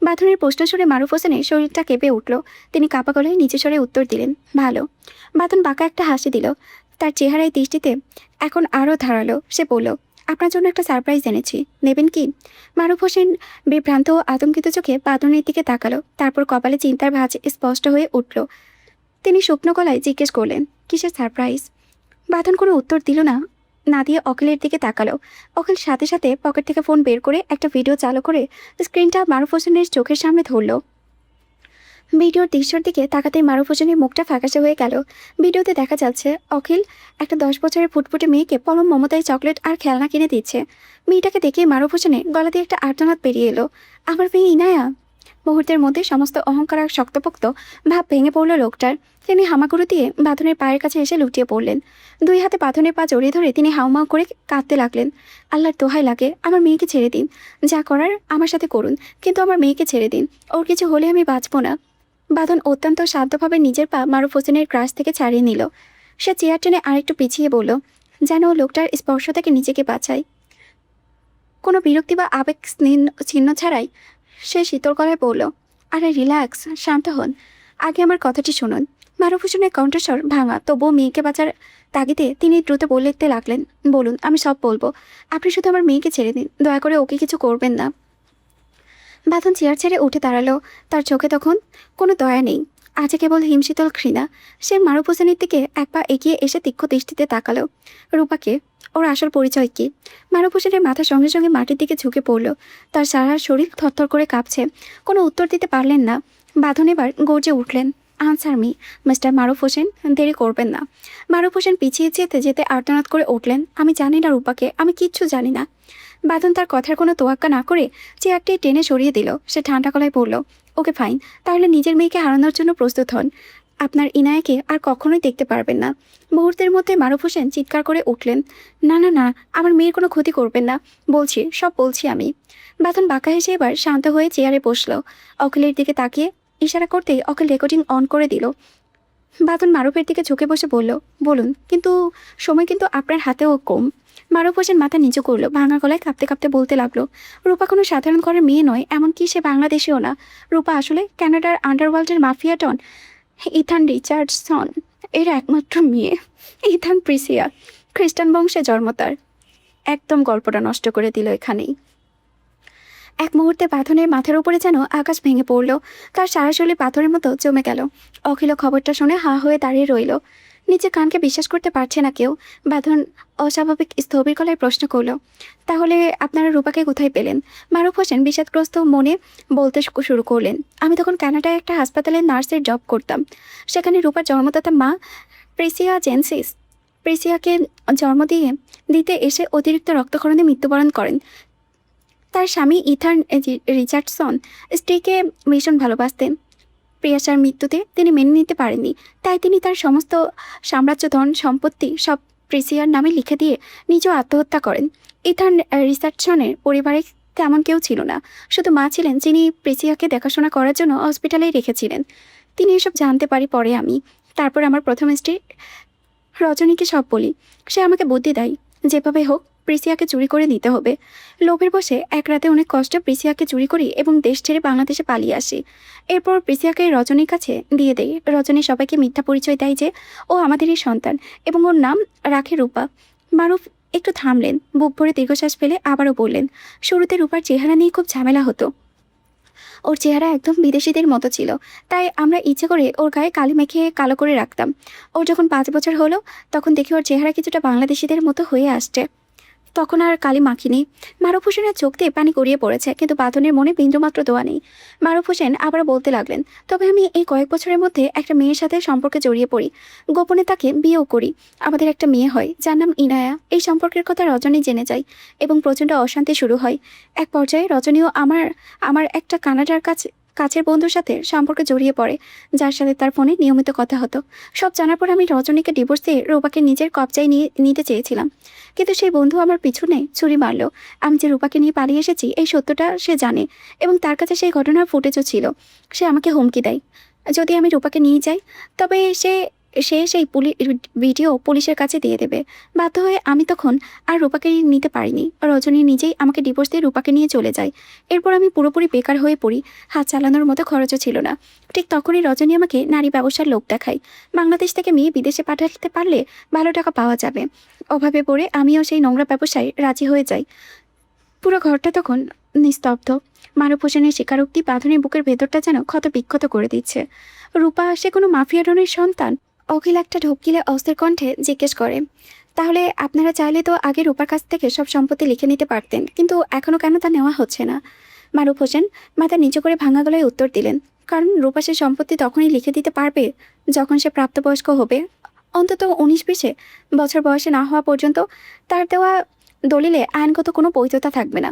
বাঁধনের প্রশ্ন শুনে মারুফ হোসেনের শরীরটা কেঁপে উঠল। তিনি কাপা গলায় নিচে স্বরে উত্তর দিলেন, ভালো। বাঁধন বাঁকা একটা হাসি দিল। তার চেহারায় দৃষ্টিতে এখন আরও ধারালো। সে বলল, আপনার জন্য একটা সারপ্রাইজ এনেছি, নেবেন কি? মারুফ হোসেন বিভ্রান্ত ও আতঙ্কিত চোখে বাঁধনের দিকে তাকালো। তারপর কপালে চিন্তার ভাঁজ স্পষ্ট হয়ে উঠল। তিনি শুকনো গলায় জিজ্ঞেস করলেন, কিসের সারপ্রাইজ? বাঁধন কোনো উত্তর দিল না, না দিয়ে অখিলের দিকে তাকালো। অখিল সাথে সাথে পকেট থেকে ফোন বের করে একটা ভিডিও চালু করে স্ক্রিনটা মারুফ হোসেনের চোখের সামনে ধরল। ভিডিওর দৃশ্যর দিকে তাকাতেই মারুফ হোসেনের মুখটা ফ্যাকাশে হয়ে গেল। ভিডিওতে দেখা যাচ্ছে অখিল একটা 10 বছরের ফুটফুটে মেয়েকে পরম মমতায় চকলেট আর খেলনা কিনে দিচ্ছে। মেয়েটাকে দেখে মারুফ হোসেনের গলা দিয়ে একটা আর্তনাদ বেরিয়ে এলো, আমার মেয়ে ইনায়া। মুহূর্তের মধ্যে সমস্ত অহংকার আর শক্তপোক্ত ভাব ভেঙে পড়ল লোকটার। তিনি হামাগুড়ি দিয়ে বাঁধনের পায়ের কাছে এসে লুটিয়ে পড়লেন। 2 হাতে বাঁধনের পা জড়িয়ে ধরে তিনি হাউমাউ করে কাঁদতে লাগলেন, আল্লাহর দোহাই লাগে, আমার মেয়েকে ছেড়ে দিন। যা করার আমার সাথে করুন, কিন্তু আমার মেয়েকে ছেড়ে দিন। ওর কিছু হলে আমি বাঁচব না। বাঁধন অত্যন্ত শান্তভাবে নিজের পা মারুফ হোসেনের ক্রাশ থেকে ছাড়িয়ে নিল। সে চেয়ার টেনে আরেকটু পিছিয়ে বলল, যেন লোকটার স্পর্শ থেকে নিজেকে বাঁচায়। কোনো বিরক্তি বা আবেগ চিহ্ন ছাড়াই সে শীতল গলায় বলল, আরে রিল্যাক্স, শান্ত হন, আগে আমার কথাটি শুনুন। মারুফ হোসেনের কণ্ঠস্বর ভাঙা, তবুও মেয়েকে বাঁচার তাগিদে তিনি দ্রুত বলতে লাগলেন, বলুন, আমি সব বলবো। আপনি শুধু আমার মেয়েকে ছেড়ে দিন, দয়া করে ওকে কিছু করবেন না। বাঁধন চেয়ার ছেড়ে উঠে দাঁড়ালো। তার চোখে তখন কোনো দয়া নেই, আছে কেবল হিমশীতল ঘৃণা। সে মারুফ হোসেনের দিকে এক পা এগিয়ে এসে তীক্ষ্ণ দৃষ্টিতে তাকালো। রূপাকে, ওর আসল পরিচয় কি? মারুফ হোসেনের মাথা সঙ্গে সঙ্গে মাটির দিকে ঝুঁকে পড়ল। তার সারা শরীর থরথর করে কাঁপছে। কোনো উত্তর দিতে পারলেন না। বাঁধন এবার গর্জে উঠলেন, আনসার মি, মিস্টার মারুফ হোসেন, দেরি করবেন না। মারুফ হোসেন পিছিয়ে যেতে যেতে আর্তনাদ করে উঠলেন, আমি জানি না রূপাকে, আমি কিচ্ছু জানি না। বাঁধন তার কথার কোনো তোয়াক্কা না করে চেয়ারটি টেনে সরিয়ে দিল। সে ঠান্ডা গলায় বলল, ওকে ফাইন, তাহলে নিজের মেয়েকে হারানোর জন্য প্রস্তুত হন। আপনার ইনায়াকে আর কখনোই দেখতে পারবেন না। মুহূর্তের মধ্যে মারুফ হোসেন চিৎকার করে উঠলেন, না না না, আমার মেয়ের কোনো ক্ষতি করবেন না, বলছি, সব বলছি আমি। বাঁধন বাঁকা হেসে এবার শান্ত হয়ে চেয়ারে বসলো। অখিলের দিকে তাকিয়ে ইশারা করতেই অখিল রেকর্ডিং অন করে দিল। বাঁধন মারুফের দিকে ঝুঁকে বসে বলল, বলুন, কিন্তু সময় কিন্তু আপনার হাতেও কম। মারুফ হোসেন মাথা নিচু করলো, ভাঙা গলায় কাঁপতে কাঁপতে বলতে লাগলো, রূপা কোনো সাধারণ ঘরের মেয়ে নয়, এমনকি সে বাংলাদেশিও না। রূপা আসলে কানাডার আন্ডারওয়ার্ল্ডের মাফিয়া ডন ইথান রিচার্ডসন এর একমাত্র মেয়ে। ইথান প্রিসিয়া, খ্রিস্টান বংশে জন্ম তার। একদম গল্পটা নষ্ট করে দিল এখানেই। এক মুহূর্তে বাঁধনের মাথার উপরে যেন আকাশ ভেঙে পড়ল। তার সারা শরীর পাথরের মতো জমে গেল। অখিল খবরটা শুনে হা হয়ে দাঁড়িয়ে রইল। নিজের কানকে বিশ্বাস করতে পারছে না কেউ। বাঁধন অস্বাভাবিক স্থবির গলায় প্রশ্ন করল, তাহলে আপনারা রূপাকে কোথায় পেলেন? মারুফ হোসেন বিষাদগ্রস্ত মনে বলতে শুরু করলেন, আমি তখন কানাডায় একটা হাসপাতালে নার্সের জব করতাম। সেখানে রূপার জন্মদাতা মা প্রেসিয়া জেনসিস প্রেসিয়াকে জন্ম দিতে এসে অতিরিক্ত রক্তক্ষরণে মৃত্যুবরণ করেন। তার স্বামী ইথান রিচার্ডসন স্ত্রীকে ভীষণ ভালোবাসতেন। প্রিয়াসার মৃত্যুতে তিনি মেনে নিতে পারেননি, তাই তিনি তার সমস্ত সাম্রাজ্য ধন সম্পত্তি সব প্রেসিয়ার নামে লিখে দিয়ে নিজেও আত্মহত্যা করেন। ইথান রিচার্ডসনের পরিবারে তেমন কেউ ছিল না, শুধু মা ছিলেন যিনি প্রেসিয়াকে দেখাশোনা করার জন্য হসপিটালেই রেখেছিলেন। তিনি এসব জানতে পারি পরে আমি। তারপর আমার প্রথম স্ত্রী রজনীকে সব বলি। সে আমাকে বুদ্ধি দেয়, যেভাবে হোক প্রেসিয়াকে চুরি করে নিতে হবে। লোভের বসে এক রাতে অনেক কষ্টে প্রেসিয়াকে চুরি করি এবং দেশ ছেড়ে বাংলাদেশে পালিয়ে আসি। এরপর প্রেসিয়াকে রজনীর কাছে দিয়ে দেয়। রজনী সবাইকে মিথ্যা পরিচয় দেয় যে ও আমাদেরই সন্তান এবং ওর নাম রাখে রূপা। মারুফ একটু থামলেন, বুক ভরে দীর্ঘশ্বাস ফেলে আবারও বললেন, শুরুতে রূপার চেহারা নিয়ে খুব ঝামেলা হতো। ওর চেহারা একদম বিদেশিদের মতো ছিল, তাই আমরা ইচ্ছে করে ওর গায়ে কালি মেখে কালো করে রাখতাম। ওর যখন 5 বছর হলো তখন দেখি ওর চেহারা কিছুটা বাংলাদেশিদের মতো হয়ে আসছে। তখন আর কালি মাখিনি। মারুফ হোসেনের চোখ দিয়ে পানি গড়িয়ে পড়েছে, কিন্তু বাঁধনের মনে বিন্দুমাত্র দোয়া নেই। মারুফ হোসেন আবার বলতে লাগলেন, তবে আমি এই কয়েক বছরের মধ্যে একটা মেয়ের সাথে সম্পর্কে জড়িয়ে পড়ি, গোপনে তাকে বিয়েও করি। আমাদের একটা মেয়ে হয় যার নাম ইনায়া। এই সম্পর্কের কথা রজনী জেনে যায় এবং প্রচণ্ড অশান্তি শুরু হয়। এক পর্যায়ে রজনীও আমার আমার একটা কানাডার কাছের বন্ধুর সাথে সম্পর্কে জড়িয়ে পড়ে, যার সাথে তার ফোনে নিয়মিত কথা হতো। সব জানার পর আমি রজনীকে ডিভোর্স দিয়ে রূপাকে নিজের কবজায় নিতে চেয়েছিলাম, কিন্তু সেই বন্ধু আমার পিছনে ছুরি মারল। আমি যে রূপাকে নিয়ে পালিয়ে এসেছি এই সত্যটা সে জানে এবং তার কাছে সেই ঘটনার ফুটেজও ছিল। সে আমাকে হুমকি দেয়, যদি আমি রূপাকে নিয়ে যাই তবে সে সে সেই ভিডিও পুলিশের কাছে দিয়ে দেবে। বাধ্য হয়ে আমি তখন আর রূপাকে নিতে পারিনি। রজনী নিজেই আমাকে ডিভোর্স দিয়ে রূপাকে নিয়ে চলে যায়। এরপর আমি পুরোপুরি বেকার হয়ে পড়ি, হাত চালানোর মতো খরচও ছিল না। ঠিক তখনই রজনী আমাকে নারী ব্যবসার লোক দেখায়। বাংলাদেশ থেকে মেয়ে বিদেশে পাঠাতে পারলে ভালো টাকা পাওয়া যাবে। অভাবে পড়ে আমিও সেই নোংরা ব্যবসায় রাজি হয়ে যাই। পুরো ঘরটা তখন নিস্তব্ধ। মারুফ হোসেনের স্বীকারোক্তি বাঁধনের বুকের ভেতরটা যেন ক্ষত বিক্ষত করে দিচ্ছে। রূপা সে কোনো মাফিয়া ডনের সন্তান? অখিল একটা ঢোকিলে অস্থির কণ্ঠে জিজ্ঞেস করে, তাহলে আপনারা চাইলে তো আগে রূপার কাছ থেকে সব সম্পত্তি লিখে নিতে পারতেন, কিন্তু এখনও কেন তা নেওয়া হচ্ছে না? মারুফ হোসেন মাথা নিচু করে ভাঙা গলায় উত্তর দিলেন, কারণ রূপা সে সম্পত্তি তখনই লিখে দিতে পারবে যখন সে প্রাপ্তবয়স্ক হবে। অন্তত 19-20 বছর বয়সে না হওয়া পর্যন্ত তার দেওয়া দলিলে আইনগত কোনো বৈধতা থাকবে না।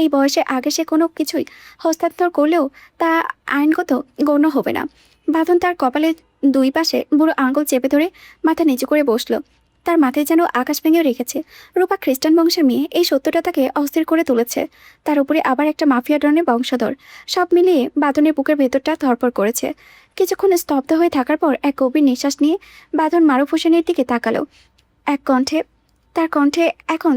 এই বয়সে আগে সে কোনো কিছুই হস্তান্তর করলেও তা আইনগত গণ্য হবে না। বাঁধন তার কপালে 2 পাশে বুড়ো আঙুল চেপে ধরে মাথা নিচু করে বসলো। তার মাথায় যেন আকাশ ভেঙেও রেখেছে। রূপা খ্রিস্টান বংশের মেয়ে, এই সত্যটা তাকে অস্থির করে তুলেছে। তার উপরে আবার একটা মাফিয়া ডনের বংশধর। সব মিলিয়ে বাঁধনের বুকের ভেতরটা ধরপড় করেছে। কিছুক্ষণ স্তব্ধ হয়ে থাকার পর এক গভীর নিঃশ্বাস নিয়ে বাঁধন মারুফ হোসেনের দিকে তাকালো। তার কণ্ঠে এখন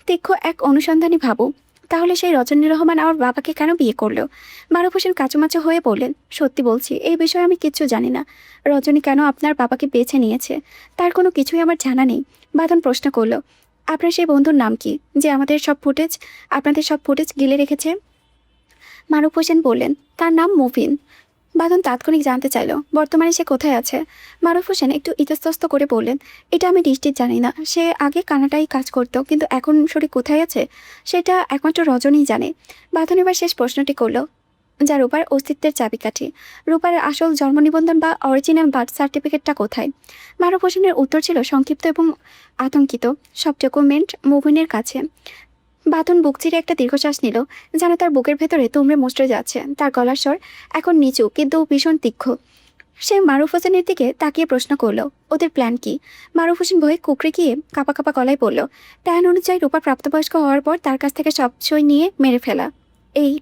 তীক্ষ্ণ এক অনুসন্ধানী ভাবু। তাহলে সেই রজনী রহমান আমার বাবাকে কেন বিয়ে করলো? মারুফ হোসেন কাচুমাচু হয়ে বললেন, সত্যি বলছি এই বিষয়ে আমি কিচ্ছু জানি না। রজনী কেন আপনার বাবাকে বেছে নিয়েছে তার কোনো কিছুই আমার জানা নেই। বাঁধন প্রশ্ন করলো, আপনার সেই বন্ধুর নাম কি যে আপনাদের সব ফুটেজ গিলে রেখেছে? মারুফ হোসেন বললেন, তার নাম মুভিন। বাঁধন তাৎক্ষণিক জানতে চাইল, বর্তমানে সে কোথায় আছে? মারুফ হোসেন একটু ইতস্তত করে বললেন, এটা আমি নিশ্চিত জানি না। সে আগে কানাডায় কাজ করতো, কিন্তু এখন সরি কোথায় আছে সেটা একমাত্র রজনীই জানে। বাঁধন এবার শেষ প্রশ্নটি করল, যা রূপার অস্তিত্বের চাবিকাঠি। রূপার আসল জন্ম নিবন্ধন বা অরিজিনাল বার্থ সার্টিফিকেটটা কোথায়? মারুফ হোসেনের উত্তর ছিল সংক্ষিপ্ত এবং আতঙ্কিত, সব ডকুমেন্ট মুভিনের কাছে। বাঁধন বুক চিরে একটা দীর্ঘশ্বাস নিল, যেন তার বুকের ভেতরে তুমড়ে মুচড়ে যাচ্ছে। তার গলার স্বর এখন নিচু কিন্তু ভীষণ তীক্ষ্ণ। সে মারুফ হোসেনের দিকে তাকিয়ে প্রশ্ন করল, ওদের প্ল্যান কি? মারুফ হোসেন ভয়ে কুকড়ে গিয়ে কাঁপা কাঁপা গলায় বলল, প্ল্যান অনুযায়ী রূপা প্রাপ্তবয়স্ক হওয়ার পর তার কাছ থেকে সব সই নিয়ে মেরে ফেলা। এই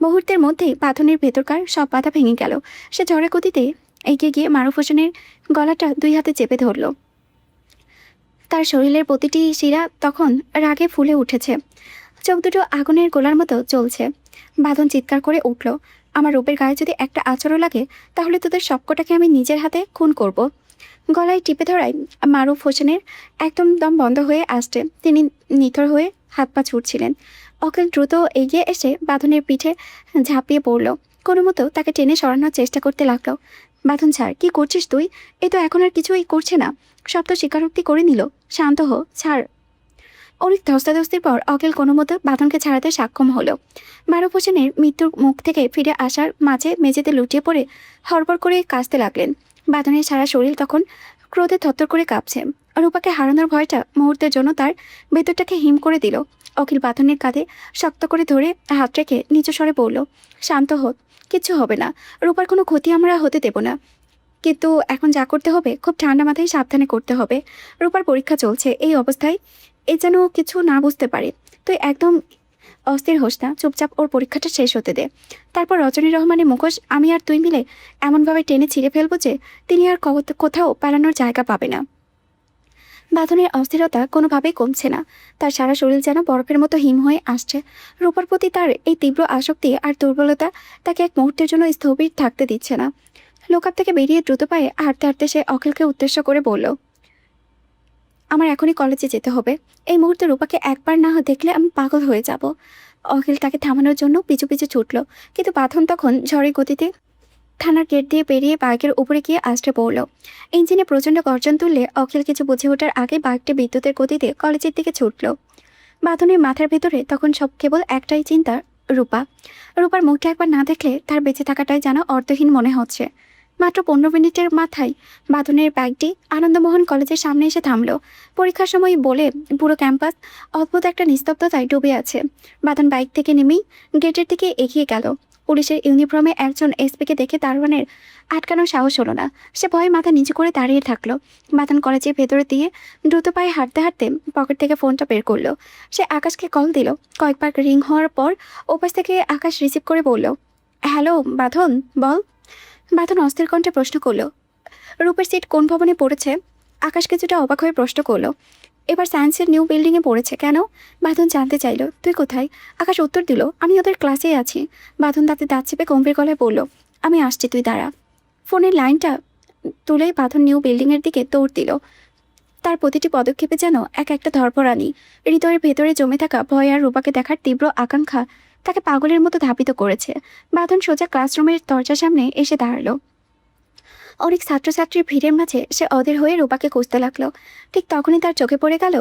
মুহূর্তের মধ্যেই বাঁধনের ভেতরকার সব বাধা ভেঙে গেল। সে ঝড়ে গতিতে এগিয়ে গিয়ে মারুফ হোসেনের গলাটা 2 হাতে চেপে ধরল। তার শরীরের প্রতিটি শিরা তখন রাগে ফুলে উঠেছে, চোখ দুটো আগুনের গোলার মতো জ্বলছে। বাঁধন চিৎকার করে উঠল, আমার রূপের গায়ে যদি একটা আঁচড়ও লাগে তাহলে তোদের সবকটাকে আমি নিজের হাতে খুন করব। গলায় টিপে ধরায় মারুফ হোসেনের একদম দম বন্ধ হয়ে আসছে। তিনি নিথর হয়ে হাত পা ছুটছিলেন। অখিল দ্রুত এগিয়ে এসে বাঁধনের পিঠে ঝাঁপিয়ে পড়ল, কোনো মতো তাকে টেনে সরানোর চেষ্টা করতে লাগলো। বাঁধন ছাড়, কি করছিস তুই? এ তো এখন আর কিছুই করছে না, সব তো স্বীকারোক্তি করে নিল। শান্ত হো, ছাড়। অনেক ধস্তাধস্তির পর অখিল কোনো মতো বাঁধনকে ছাড়াতে সক্ষম হলো। মারুফ হোসেনের মৃত্যুর মুখ থেকে ফিরে আসার মাঝে মেঝেতে লুটিয়ে পড়ে হড়বড় করে কাঁদতে লাগলেন। বাঁধনের সারা শরীর তখন ক্রোধে থরথর করে কাঁপছে। রূপাকে হারানোর ভয়টা মুহূর্তের জন্য তার ভেতরটাকে হিম করে দিল। অখিল বাঁধনের কাঁধে শক্ত করে ধরে হাত রেখে নিচু স্বরে বলল, শান্ত হোক, কিচ্ছু হবে না, রূপার কোনো ক্ষতি আমরা হতে দেব না। কিন্তু এখন যা করতে হবে খুব ঠান্ডা মাথায় সাবধানে করতে হবে। রূপার পরীক্ষা চলছে, এই অবস্থায় এ যেন কিছু না বুঝতে পারে। তুই একদম অস্থির হোস না, চুপচাপ ওর পরীক্ষাটা শেষ হতে দে। তারপর রজনী রহমানের মুখোশ আমি আর তুই মিলে এমনভাবে টেনে ছিঁড়ে ফেলবো যে তিনি আর কোথাও পালানোর জায়গা পাবে না। বাঁধনের অস্থিরতা কোনোভাবেই কমছে না, তার সারা শরীর যেন বরফের মতো হিম হয়ে আসছে। রূপার প্রতি তার এই তীব্র আসক্তি আর দুর্বলতা তাকে এক মুহূর্তের জন্য স্থবির থাকতে দিচ্ছে না। লোকাপ থেকে বেরিয়ে দ্রুত পায়ে হাঁটতে হাঁটতে সে অখিলকে উদ্দেশ্য করে বলল, আমার এখনই কলেজে যেতে হবে। এই মুহূর্তে রূপাকে একবার না দেখলে আমি পাগল হয়ে যাব। অখিল তাকে থামানোর জন্য পিছু পিছু ছুটল, কিন্তু বাঁধন তখন ঝড়ের গতিতে থানার গেট দিয়ে বেরিয়ে বাইকের উপরে গিয়ে আছড়ে পড়ল। ইঞ্জিনে প্রচণ্ড গর্জন তুললে অখিল কিছু বুঝে ওঠার আগে বাইকটি বিদ্যুতের গতিতে কলেজের দিকে ছুটল। বাঁধনের মাথার ভেতরে তখন সব কেবল একটাই চিন্তা, রূপা। রূপার মুখটা একবার না দেখলে তার বেঁচে থাকাটাই যেন অর্থহীন মনে হচ্ছে। মাত্র 15 মিনিটের মাথায় বাঁধনের বাইকটি আনন্দমোহন কলেজের সামনে এসে থামল। পরীক্ষার সময় বলে পুরো ক্যাম্পাস অদ্ভুত একটা নিস্তব্ধতায় ডুবে আছে। বাঁধন বাইক থেকে নেমেই গেটের দিকে এগিয়ে গেল। পুলিশের ইউনিফর্মে একজন এসপিকে দেখে দারোয়ানের আটকানোর সাহস হলো না। সে ভয়ে মাথা নিচু করে দাঁড়িয়ে থাকলো। বাঁধন কলেজের ভেতরে দিয়ে দ্রুত পায়ে হাঁটতে হাঁটতে পকেট থেকে ফোনটা বের করলো। সে আকাশকে কল দিল। কয়েকবার রিং হওয়ার পর ওপাশ থেকে আকাশ রিসিভ করে বলল, হ্যালো বাঁধন, বল। বাঁধন অস্থির কণ্ঠে প্রশ্ন করল, রূপের সিট কোন ভবনে পড়েছে? আকাশ কিছুটা অবাক হয়ে প্রশ্ন করলো, এবার সায়েন্সের নিউ বিল্ডিংয়ে পড়েছে কেন? বাঁধন জানতে চাইল, তুই কোথায়? আকাশ উত্তর দিল, আমি ওদের ক্লাসেই আছি। বাঁধন তাতে দাঁত চেপে গম্ভীর গলায় বলল, আমি আসছি, তুই দাঁড়া। ফোনের লাইনটা তুলেই বাঁধন নিউ বিল্ডিংয়ের দিকে দৌড় দিল। তার প্রতিটি পদক্ষেপে যেন এক একটা ধরপরানি। হৃদয়ের ভেতরে জমে থাকা ভয় আর রূপাকে দেখার তীব্র আকাঙ্ক্ষা তাকে পাগলের মতো ধাবিত করেছে। বাঁধন সোজা ক্লাসরুমের দরজার সামনে এসে দাঁড়ালো। অনেক ছাত্রছাত্রীর ভিড়ের মাঝে সে অধীর হয়ে রূপাকে খুঁজতে লাগলো। ঠিক তখনই তার চোখে পড়ে গেল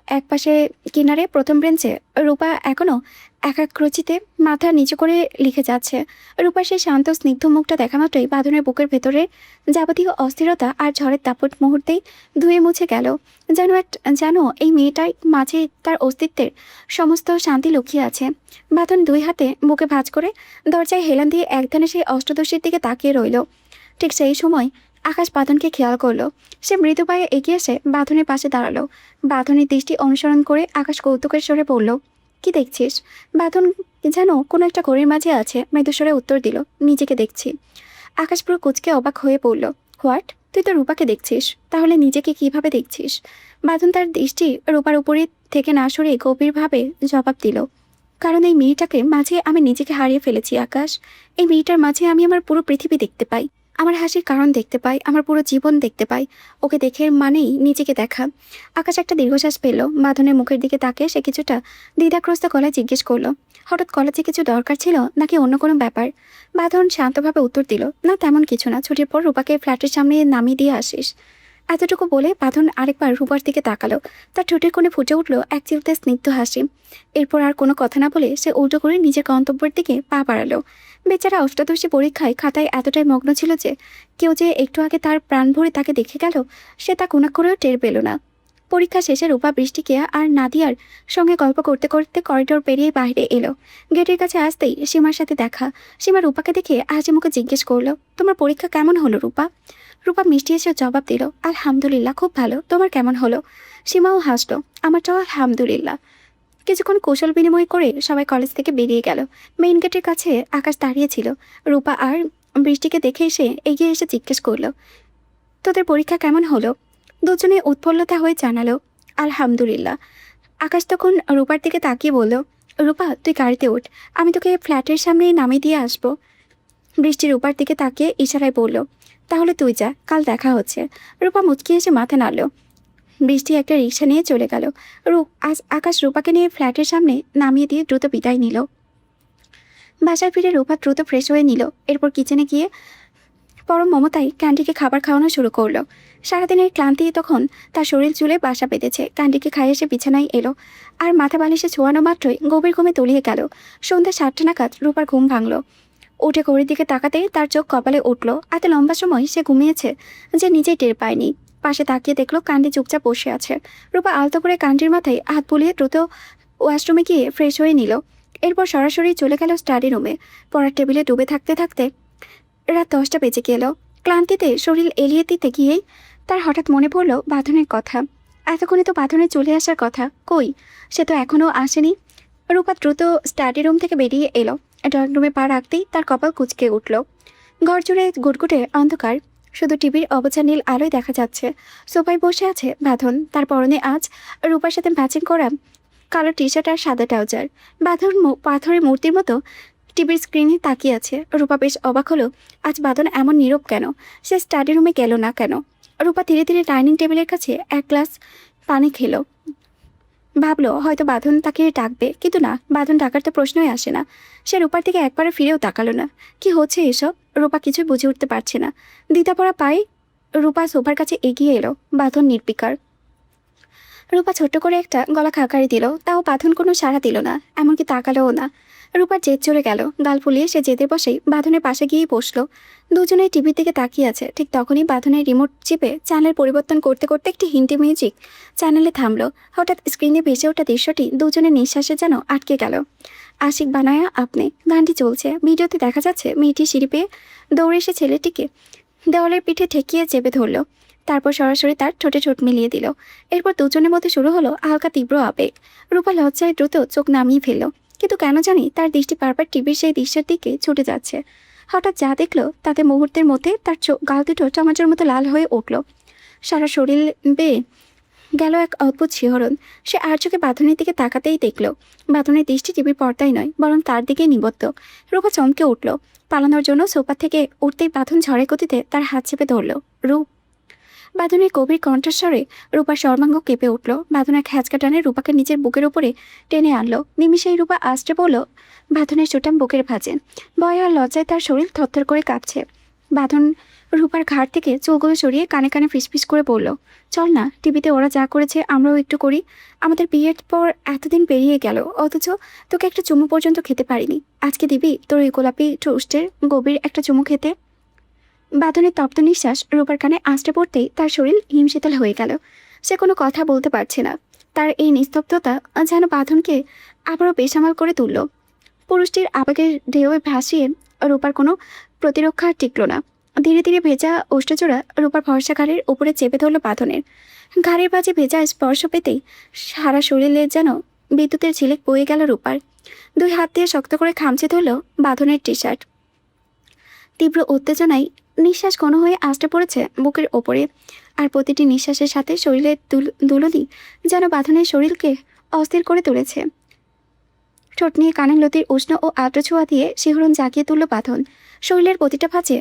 একপাশে কিনারে প্রথম বেঞ্চে রূপা এখনও একাগ্রচিতে মাথা নিচু করে লিখে যাচ্ছে। রূপার সেই শান্ত স্নিগ্ধ মুখটা দেখা মাত্রই বাঁধনের বুকের ভেতরে যাবতীয় অস্থিরতা আর ঝড়ের দাপট মুহূর্তেই ধুয়ে মুছে গেল। যেন এই মেয়েটার মাঝে তার অস্তিত্বের সমস্ত শান্তি লুকিয়ে আছে। বাঁধন দুই হাতে বুকে ভাঁজ করে দরজায় হেলান দিয়ে একধানে সেই অষ্টদশীর দিকে তাকিয়ে রইল। ঠিক সেই সময় আকাশ বাঁধনকে খেয়াল করলো। সে মৃদু পায়ে এগিয়ে এসে বাঁধনের পাশে দাঁড়ালো। বাঁধনের দৃষ্টি অনুসরণ করে আকাশ কৌতুকের স্বরে বলল, কি দেখছিস? বাঁধন যেন কোনো একটা ঘড়ির মাঝে আছে, মৃদুস্বরে উত্তর দিল, নিজেকে দেখছি। আকাশ পুরো কুচকে অবাক হয়ে পড়ল, হোয়াট? তুই তো রূপাকে দেখছিস, তাহলে নিজেকে কিভাবে দেখছিস? বাঁধন তার দৃষ্টি রূপার উপরে থেকে না সরে গভীরভাবে জবাব দিল, কারণ এই মেয়েটাকে মাঝে আমি নিজেকে হারিয়ে ফেলেছি আকাশ। এই মেয়েটার মাঝে আমি আমার পুরো পৃথিবী দেখতে পাই, আমার হাসির কারণ দেখতে পাই, আমার পুরো জীবন দেখতে পাই। ওকে দেখে মানেই নিজেকে দেখা। আকাশ একটা দীর্ঘশ্বাস পেল। বাঁধনের মুখের দিকে তাকে সে কিছুটা দ্বিধাগ্রস্ত গলায় জিজ্ঞেস করলো, হঠাৎ কলেজে কিছু দরকার ছিল নাকি অন্য কোনো ব্যাপার? বাঁধন শান্তভাবে উত্তর দিল, না তেমন কিছু না, ছুটির পর রূপাকে ফ্ল্যাটের সামনে নামিয়ে দিয়ে আসিস। এতটুকু বলে বাঁধন আরেকবার রূপার দিকে তাকালো। তার ঠোঁটের কোণে ফুটে উঠল এক চিলতে স্নিগ্ধ হাসি। এরপর আর কোনো কথা না বলে সে উল্টো করে নিজের গন্তব্যের দিকে পা বাড়ালো। বেচারা অষ্টাদশী পরীক্ষায় খাতায় এতটাই মগ্ন ছিল যে কেউ যে একটু আগে তার প্রাণ ভরে তাকে দেখে গেল সে তা কোনা করেও টের পেল না। পরীক্ষা শেষে রূপা বৃষ্টিকে আর নাদিয়ার সঙ্গে গল্প করতে করতে করিডোর পেরিয়ে বাইরে এলো। গেটের কাছে আসতেই সীমার সাথে দেখা। সীমা রূপাকে দেখে হাসি মুখে জিজ্ঞেস করলো, তোমার পরীক্ষা কেমন হলো রূপা? রূপা মিষ্টি এসে জবাব দিল, আলহামদুলিল্লাহ, খুব ভালো। তোমার কেমন হলো? সীমাও হাসলো, আমারটাও আলহামদুলিল্লাহ। কিছুক্ষণ কৌশল বিনিময় করে সবাই কলেজ থেকে বেরিয়ে গেল। মেইন গেটের কাছে আকাশ দাঁড়িয়েছিল। রূপা আর বৃষ্টিকে দেখে এসে এগিয়ে এসে জিজ্ঞেস করলো, তোদের পরীক্ষা কেমন হলো? দুজনে উৎফুল্লতা হয়ে জানালো, আলহামদুলিল্লাহ। আকাশ তখন রূপার দিকে তাকিয়ে বলল, রূপা তুই গাড়িতে ওঠ, আমি তোকে ফ্ল্যাটের সামনে নামিয়ে দিয়ে আসবো। বৃষ্টি রূপার দিকে তাকিয়ে ইশারায় বলল, তাহলে তুই যা, কাল দেখা হচ্ছে। রূপা মুচকি এসে মাথা নাড়ল। বৃষ্টি একটা রিক্সা নিয়ে চলে গেল। আকাশ রূপাকে নিয়ে ফ্ল্যাটের সামনে নামিয়ে দিয়ে দ্রুত বিদায় নিল। বাসায় ফিরে রূপা দ্রুত ফ্রেশ হয়ে নিল। এরপর কিচেনে গিয়ে পরম মমতায় ক্যান্ডিকে খাবার খাওয়ানো শুরু করলো। সারাদিনের ক্লান্তি তখন তার শরীর চুলে বাসা বেঁধেছে। ক্যান্ডিকে খাইয়ে এসে বিছানায় এলো, আর মাথা বালিশে ছোঁয়ানো মাত্রই গভীর ঘুমে তলিয়ে গেল। সন্ধ্যা 7টা নাগাদ রূপার ঘুম ভাঙল। উঠে ঘড়ির দিকে তাকাতেই তার চোখ কপালে উঠল। এত লম্বা সময় সে ঘুমিয়েছে যে নিজেই টের পায়নি। পাশে তাকিয়ে দেখলো ক্যান্ডি চুপচাপ বসে আছে। রূপা আলতো করে ক্যান্ডির মাথায় হাত বুলিয়ে দ্রুত ওয়াশরুমে গিয়ে ফ্রেশ হয়ে নিল। এরপর সরাসরি চলে গেল স্টাডি রুমে। পড়ার টেবিলে ডুবে থাকতে থাকতে রাত 10টা বেজে গেল। ক্লান্তিতে শরীর এলিয়ে দিতে গিয়েই তার হঠাৎ মনে পড়ল বাঁধনের কথা। এতক্ষণে তো বাঁধনে চলে আসার কথা, কই সে তো এখনও আসেনি। রূপা দ্রুত স্টাডি রুম থেকে বেরিয়ে এলো। ড্রয়িং রুমে পা রাখতেই তার কপাল কুঁচকে উঠল। ঘর জুড়ে গুটগুটে অন্ধকার, শুধু টিভির অবচা নীল আলোয় দেখা যাচ্ছে। সোফায় বসে আছে বাঁধন। তার পরনে আজ রূপার সাথে ম্যাচিং করা কালো টি শার্ট আর সাদা ট্রাউজার। বাঁধন পাথরের মূর্তির মতো টিভির স্ক্রিনে তাকিয়ে আছে। রূপা বেশ অবাক হলো, আজ বাঁধন এমন নীরব কেন? সে স্টাডি রুমে গেল না কেন? রূপা ধীরে ধীরে ডাইনিং টেবিলের কাছে এক গ্লাস পানি খেলো। ভাবলো হয়তো বাঁধন তাকে ডাকবে, কিন্তু না, বাঁধন ডাকার তো প্রশ্নই আসে না। সে রূপার দিকে একবারও ফিরেও তাকালো না। কি হচ্ছে এসব? রূপা কিছুই বুঝে উঠতে পারছে না। দ্বিধা পড়া পায়ে রূপা সোফার কাছে এগিয়ে এলো। বাঁধন নির্বিকার। রূপা ছোট্ট করে একটা গলা খাকারি দিল, তাও বাঁধন কোনো সাড়া দিল না, এমনকি তাকালোও না। রূপার জেদ চড়ে গেল। গাল ফুলিয়ে সে জেদে বসেই বাঁধনের পাশে গিয়েই বসলো। দুজনেই টিভির দিকে তাকিয়ে আছে। ঠিক তখনই বাঁধনের রিমোট চিপে চ্যানেল পরিবর্তন করতে করতে একটি হিন্দি মিউজিক চ্যানেলে থামলো। হঠাৎ স্ক্রিনে ভেসে ওঠা দৃশ্যটি দুজনের নিঃশ্বাসে যেন আটকে গেল। আশিক বানায়া আপনি গানটি চলছে। ভিডিওতে দেখা যাচ্ছে মেয়েটি সিঁড়ি পেয়ে দৌড়ে এসে ছেলেটিকে দেওয়ালের পিঠে ঠেকিয়ে চেপে ধরল। তারপর সরাসরি তার ঠোঁটে ঠোঁট মিলিয়ে দিল। এরপর দুজনের মধ্যে শুরু হলো হালকা তীব্র আবেগ। রূপা লজ্জায় দ্রুত চোখ নামিয়ে ফেলল, কিন্তু কেন জানি তার দৃষ্টি বারবার টিভির সেই দৃশ্যের দিকে ছুটে যাচ্ছে। হঠাৎ যা দেখলো তাতে মুহূর্তের মধ্যে তার গাল দুটো টমেটোর মতো লাল হয়ে উঠল। সারা শরীর বেয়ে গেল এক অদ্ভুত শিহরণ। সে আর চোখে বাঁধনের দিকে তাকাতেই দেখল বাঁধনের দৃষ্টি টিভির পর্দায় নয়, বরং তার দিকেই নিবদ্ধ। রূপা চমকে উঠল। পালানোর জন্য সোফা থেকে উঠতেই বাঁধন ঝড়ে গতিতে তার হাত চেপে ধরল। রূপ। বাঁধনের গভীর কণ্ঠস্বরে রূপার সর্বাঙ্গ কেঁপে উঠল। বাঁধন এক হ্যাঁচকা টানে রূপাকে নিজের বুকের উপরে টেনে আনলো। নিমিষেই রূপা আস্তে পড়ল বাঁধনের সুটাম বুকের ভাঁজে। ভয় আর লজ্জায় তার শরীর থরথর করে কাঁপছে। বাঁধন রূপার ঘাড় থেকে চুলগুলো সরিয়ে কানে কানে ফিসফিস করে বলল, চল না, টিভিতে ওরা যা করেছে আমরাও একটু করি। আমাদের বিয়ের পর এতদিন পেরিয়ে গেল, অথচ তোকে একটা চুমু পর্যন্ত খেতে পারিনি। আজকে দিবি তোর ওই গোলাপি টোস্টের গভীর একটা চুমু খেতে? বাঁধনের তপ্ত নিঃশ্বাস রূপার কানে আঁচড়ে পড়তেই তার শরীর হিমশীতল হয়ে গেল। সে কোনো কথা বলতে পারছে না। তার এই নিস্তব্ধতা যেন বাঁধনকে আবারও বেসামাল করে তুলল। পুরুষটির আবেগের ঢেউয়ে ভাসিয়ে রূপার কোনো প্রতিরক্ষা আর টিকল না। ধীরে ধীরে ভেজা ওষ্ঠজোড়া রূপার ভরসা ঘাড়ের উপরে চেপে ধরল বাঁধনের। ঘাড়ের বাজে ভেজা স্পর্শ পেতেই সারা শরীরে যেন বিদ্যুতের ঝিলিক বয়ে গেল রূপার। দুই হাত দিয়ে শক্ত করে খামচে ধরল বাঁধনের টি শার্ট। তীব্র উত্তেজনায় নিঃশ্বাস ঘন হয়ে আঁচড়ে পড়েছে বুকের ওপরে, আর প্রতিটি নিঃশ্বাসের সাথে শরীরের দুলনি যেন বাঁধনের শরীরকে অস্থির করে তুলেছে। ঠোঁট নিয়ে কানের লতির উষ্ণ ও আর্দ্র ছোঁয়া দিয়ে শিহরণ জাগিয়ে তুলল বাঁধন। শরীরের প্রতিটা ভাঁজে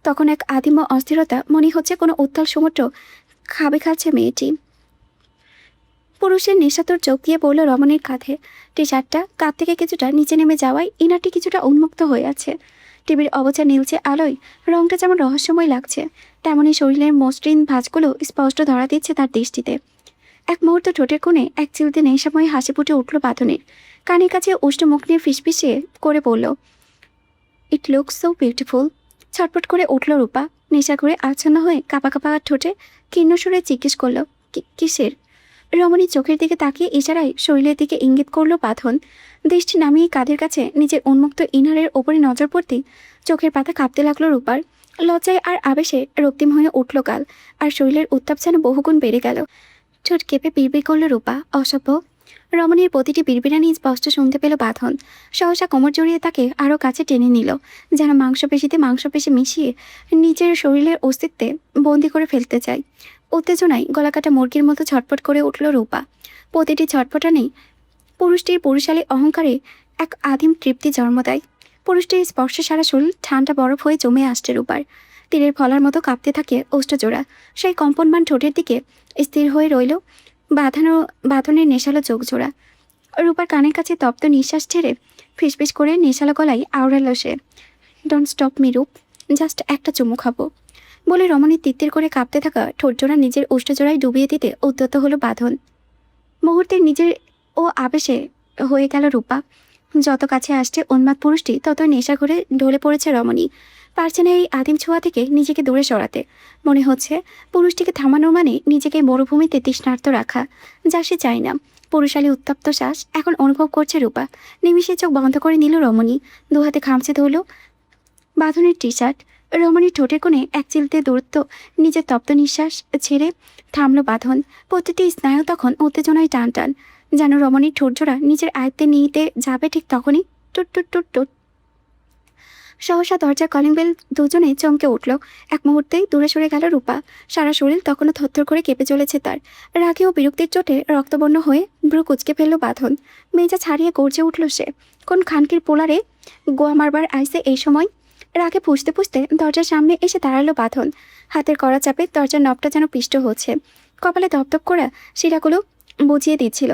তখন এক আদিম অস্থিরতা, মনে হচ্ছে কোনো উত্তাল সমুদ্র খাবে খাচ্ছে মেয়েটি। পুরুষের নিঃস্বাতর চোখ দিয়ে পড়ল রমণীর কাঁধে। টি শার্টটা কাঁধ থেকে কিছুটা নিচে নেমে যাওয়ায় ইনারটি কিছুটা উন্মুক্ত হয়ে আছে। টিভির অবচা নীলচে আলোয় রংটা যেমন রহস্যময় লাগছে, তেমনই শরীরের মসৃণ ভাঁজগুলো স্পষ্ট ধরা দিচ্ছে তার দৃষ্টিতে। এক মুহূর্ত ঠোঁটের কোণে এক চিলতে নেশাময় হাসি ফুটে উঠল বাঁধনের। কানের কাছে উষ্ণ মুখ নিয়ে ফিসফিসিয়ে করে বলল, ইট লুকস সো বিউটিফুল। ছটপট করে উঠল রূপা। নেশা করে আচ্ছন্ন হয়ে কাঁপা কাঁপা ঠোঁটে কীর্ণ সুরে জিজ্ঞেস করল, কিসের? রমণীর চোখের দিকে তাকিয়ে ইশারায় শরীরের দিকে ইঙ্গিত করল বাঁধন। দৃষ্টি নামিয়ে কাঁধের কাছে নিজের উন্মুক্ত ইনারের ওপরে নজর পড়তেই চোখের পাতা কাঁপতে লাগলো রূপার। লজ্জায় আর আবেশে রক্তিম হয়ে উঠল গাল, আর শরীরের উত্তাপ যেন বহুগুণ বেড়ে গেল। ঠোঁট কেঁপে বিড়বিড় করল রূপা, অসভ্য। রমণীর প্রতিটি বিড়বিড়ানি স্পষ্ট শুনতে পেল বাঁধন। সহসা কোমর জড়িয়ে তাকে আরও কাছে টেনে নিল, যেন মাংসপেশিতে মাংসপেশি মিশিয়ে নিজের শরীরের অস্তিত্বে বন্দি করে ফেলতে চায়। উত্তেজনায় গলাকাটা মুরগির মতো ছটফট করে উঠল রূপা। প্রতিটি ছটফটানেই পুরুষটির পুরুষালী অহংকারে এক আদিম তৃপ্তি জন্ম দেয়। পুরুষটির স্পর্শে সারা শরীর ঠান্ডা বরফ হয়ে জমে আসছে রূপার। তীরের ফলার মতো কাঁপতে থাকে ওষ্ঠজোড়া। সেই কম্পনমান ঠোঁটের দিকে স্থির হয়ে রইল বাঁধনের নেশালো চোখ জোড়া। রূপার কানের কাছে তপ্ত নিঃশ্বাস ছেড়ে ফিসফিস করে নেশালো গলায় আওড়ালো সে, ডোন্ট স্টপ মি রূপ, জাস্ট একটা চুমু খাবো বলে রমণীর তিত্তির করে কাঁপতে থাকা ঠোঁটজোড়া নিজের ওষ্ঠজোড়ায় ডুবিয়ে দিতে উদ্যত হলো বাঁধন। মুহূর্তে নিজের ও আবেশে হয়ে গেল রূপা। যত কাছে আসছে উন্মাদ পুরুষটি ততই নেশা করে ঢলে পড়েছে রমণী। পারছে না এই আদিম ছোঁয়া থেকে নিজেকে দূরে সরাতে। মনে হচ্ছে পুরুষটিকে থামানো মানে নিজেকে মরুভূমিতে তৃষ্ণার্ত রাখা, যা সে চায় না। পুরুষালী উত্তপ্ত শ্বাস এখন অনুভব করছে রূপা। নিমিষে চোখ বন্ধ করে নিল রমণী। দুহাতে খামচে ধরল বাঁধনের টি শার্ট। রমণীর ঠোঁটের কোণে এক চিলতে দূরত্ব নিজের তপ্ত নিঃশ্বাস ছেড়ে থামল বাঁধন। প্রতিটি স্নায়ু তখন উত্তেজনায় টান টান, যেন রমণীর ঠোঁটজোড়া নিজের আয়ত্তে নিতে যাবে ঠিক তখনই টুট টুট টুট টুট সহসা দরজার কলিং বেল। দুজনে চমকে উঠল। এক মুহূর্তেই দূরে সরে গেল রূপা। সারা শরীর তখনও থরথর করে কেঁপে চলেছে তার। রাগে ও বিরক্তির চোটে রক্তবর্ণ হয়ে ভ্রু কুচকে ফেলল বাঁধন। মেজা ছাড়িয়ে গর্জে উঠল সে। কোন খানকির পোলারে গোয়া মারবার আইসে এই সময়? রাগে পুষতে পুষতে দরজার সামনে এসে দাঁড়ালো বাঁধন। হাতের কড়া চাপে দরজার নবটা যেন পিষ্ট হচ্ছে। কপালে দপদপ করা শিরাগুলো বুঝিয়ে দিচ্ছিল।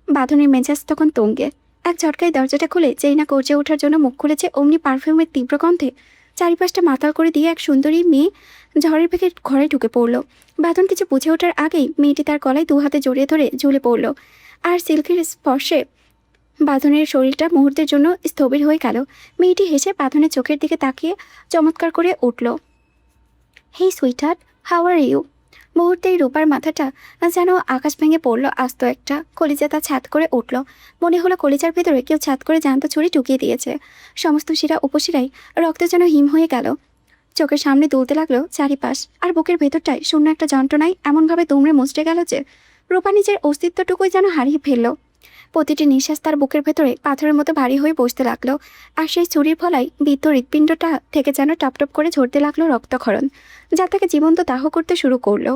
বাঁধনের মেজাজ তখন তঙ্গে। এক ঝটকায় দরজাটা খুলে যেই না গর্জে ওঠার জন্য মুখ খুলেছে, অমনি পারফিউমের তীব্র গন্ধে চারিপাশটা মাতাল করে দিয়ে এক সুন্দরী মেয়ে ঝড়ের বেগে ঘরে ঢুকে পড়ল। বাঁধন কিছু বুঝে ওঠার আগেই মেয়েটি তার গলায় দু হাতে জড়িয়ে ধরে ঝুলে পড়ল। আর সিল্কের স্পর্শে বাঁধনের শরীরটা মুহূর্তের জন্য স্থবির হয়ে গেল। মেয়েটি হেসে বাঁধনের চোখের দিকে তাকিয়ে চমৎকার করে উঠল, হেই সুইটহার্ট, হাউ আর ইউ? মুহূর্তেই রূপার মাথাটা যেন আকাশ ভেঙে পড়ল। আস্ত একটা কলিজা তা ছাদ করে উঠল। মনে হলো কলিজার ভেতরে কেউ ছাদ করে জ্যান্ত ছুরি ঢুকিয়ে দিয়েছে। সমস্ত শিরা উপশিরায় রক্ত যেন হিম হয়ে গেল। চোখের সামনে দুলতে লাগলো চারিপাশ, আর বুকের ভেতরটায় শূন্য একটা যন্ত্রণায় এমনভাবে দুমড়ে মুচড়ে গেল যে রূপা নিজের অস্তিত্বটুকুই যেন হারিয়ে ফেলল। প্রতিটি নিঃশ্বাস তার বুকের ভেতরে পাথরের মতো ভারী হয়ে বসতে লাগলো। আর সেই ছুরির ফলায় বিদ্ধ হৃৎপিণ্ডটা থেকে যেন টপটপ করে ঝরতে লাগলো রক্তক্ষরণ, যা তাকে জীবন্ত দাহ করতে শুরু করলো।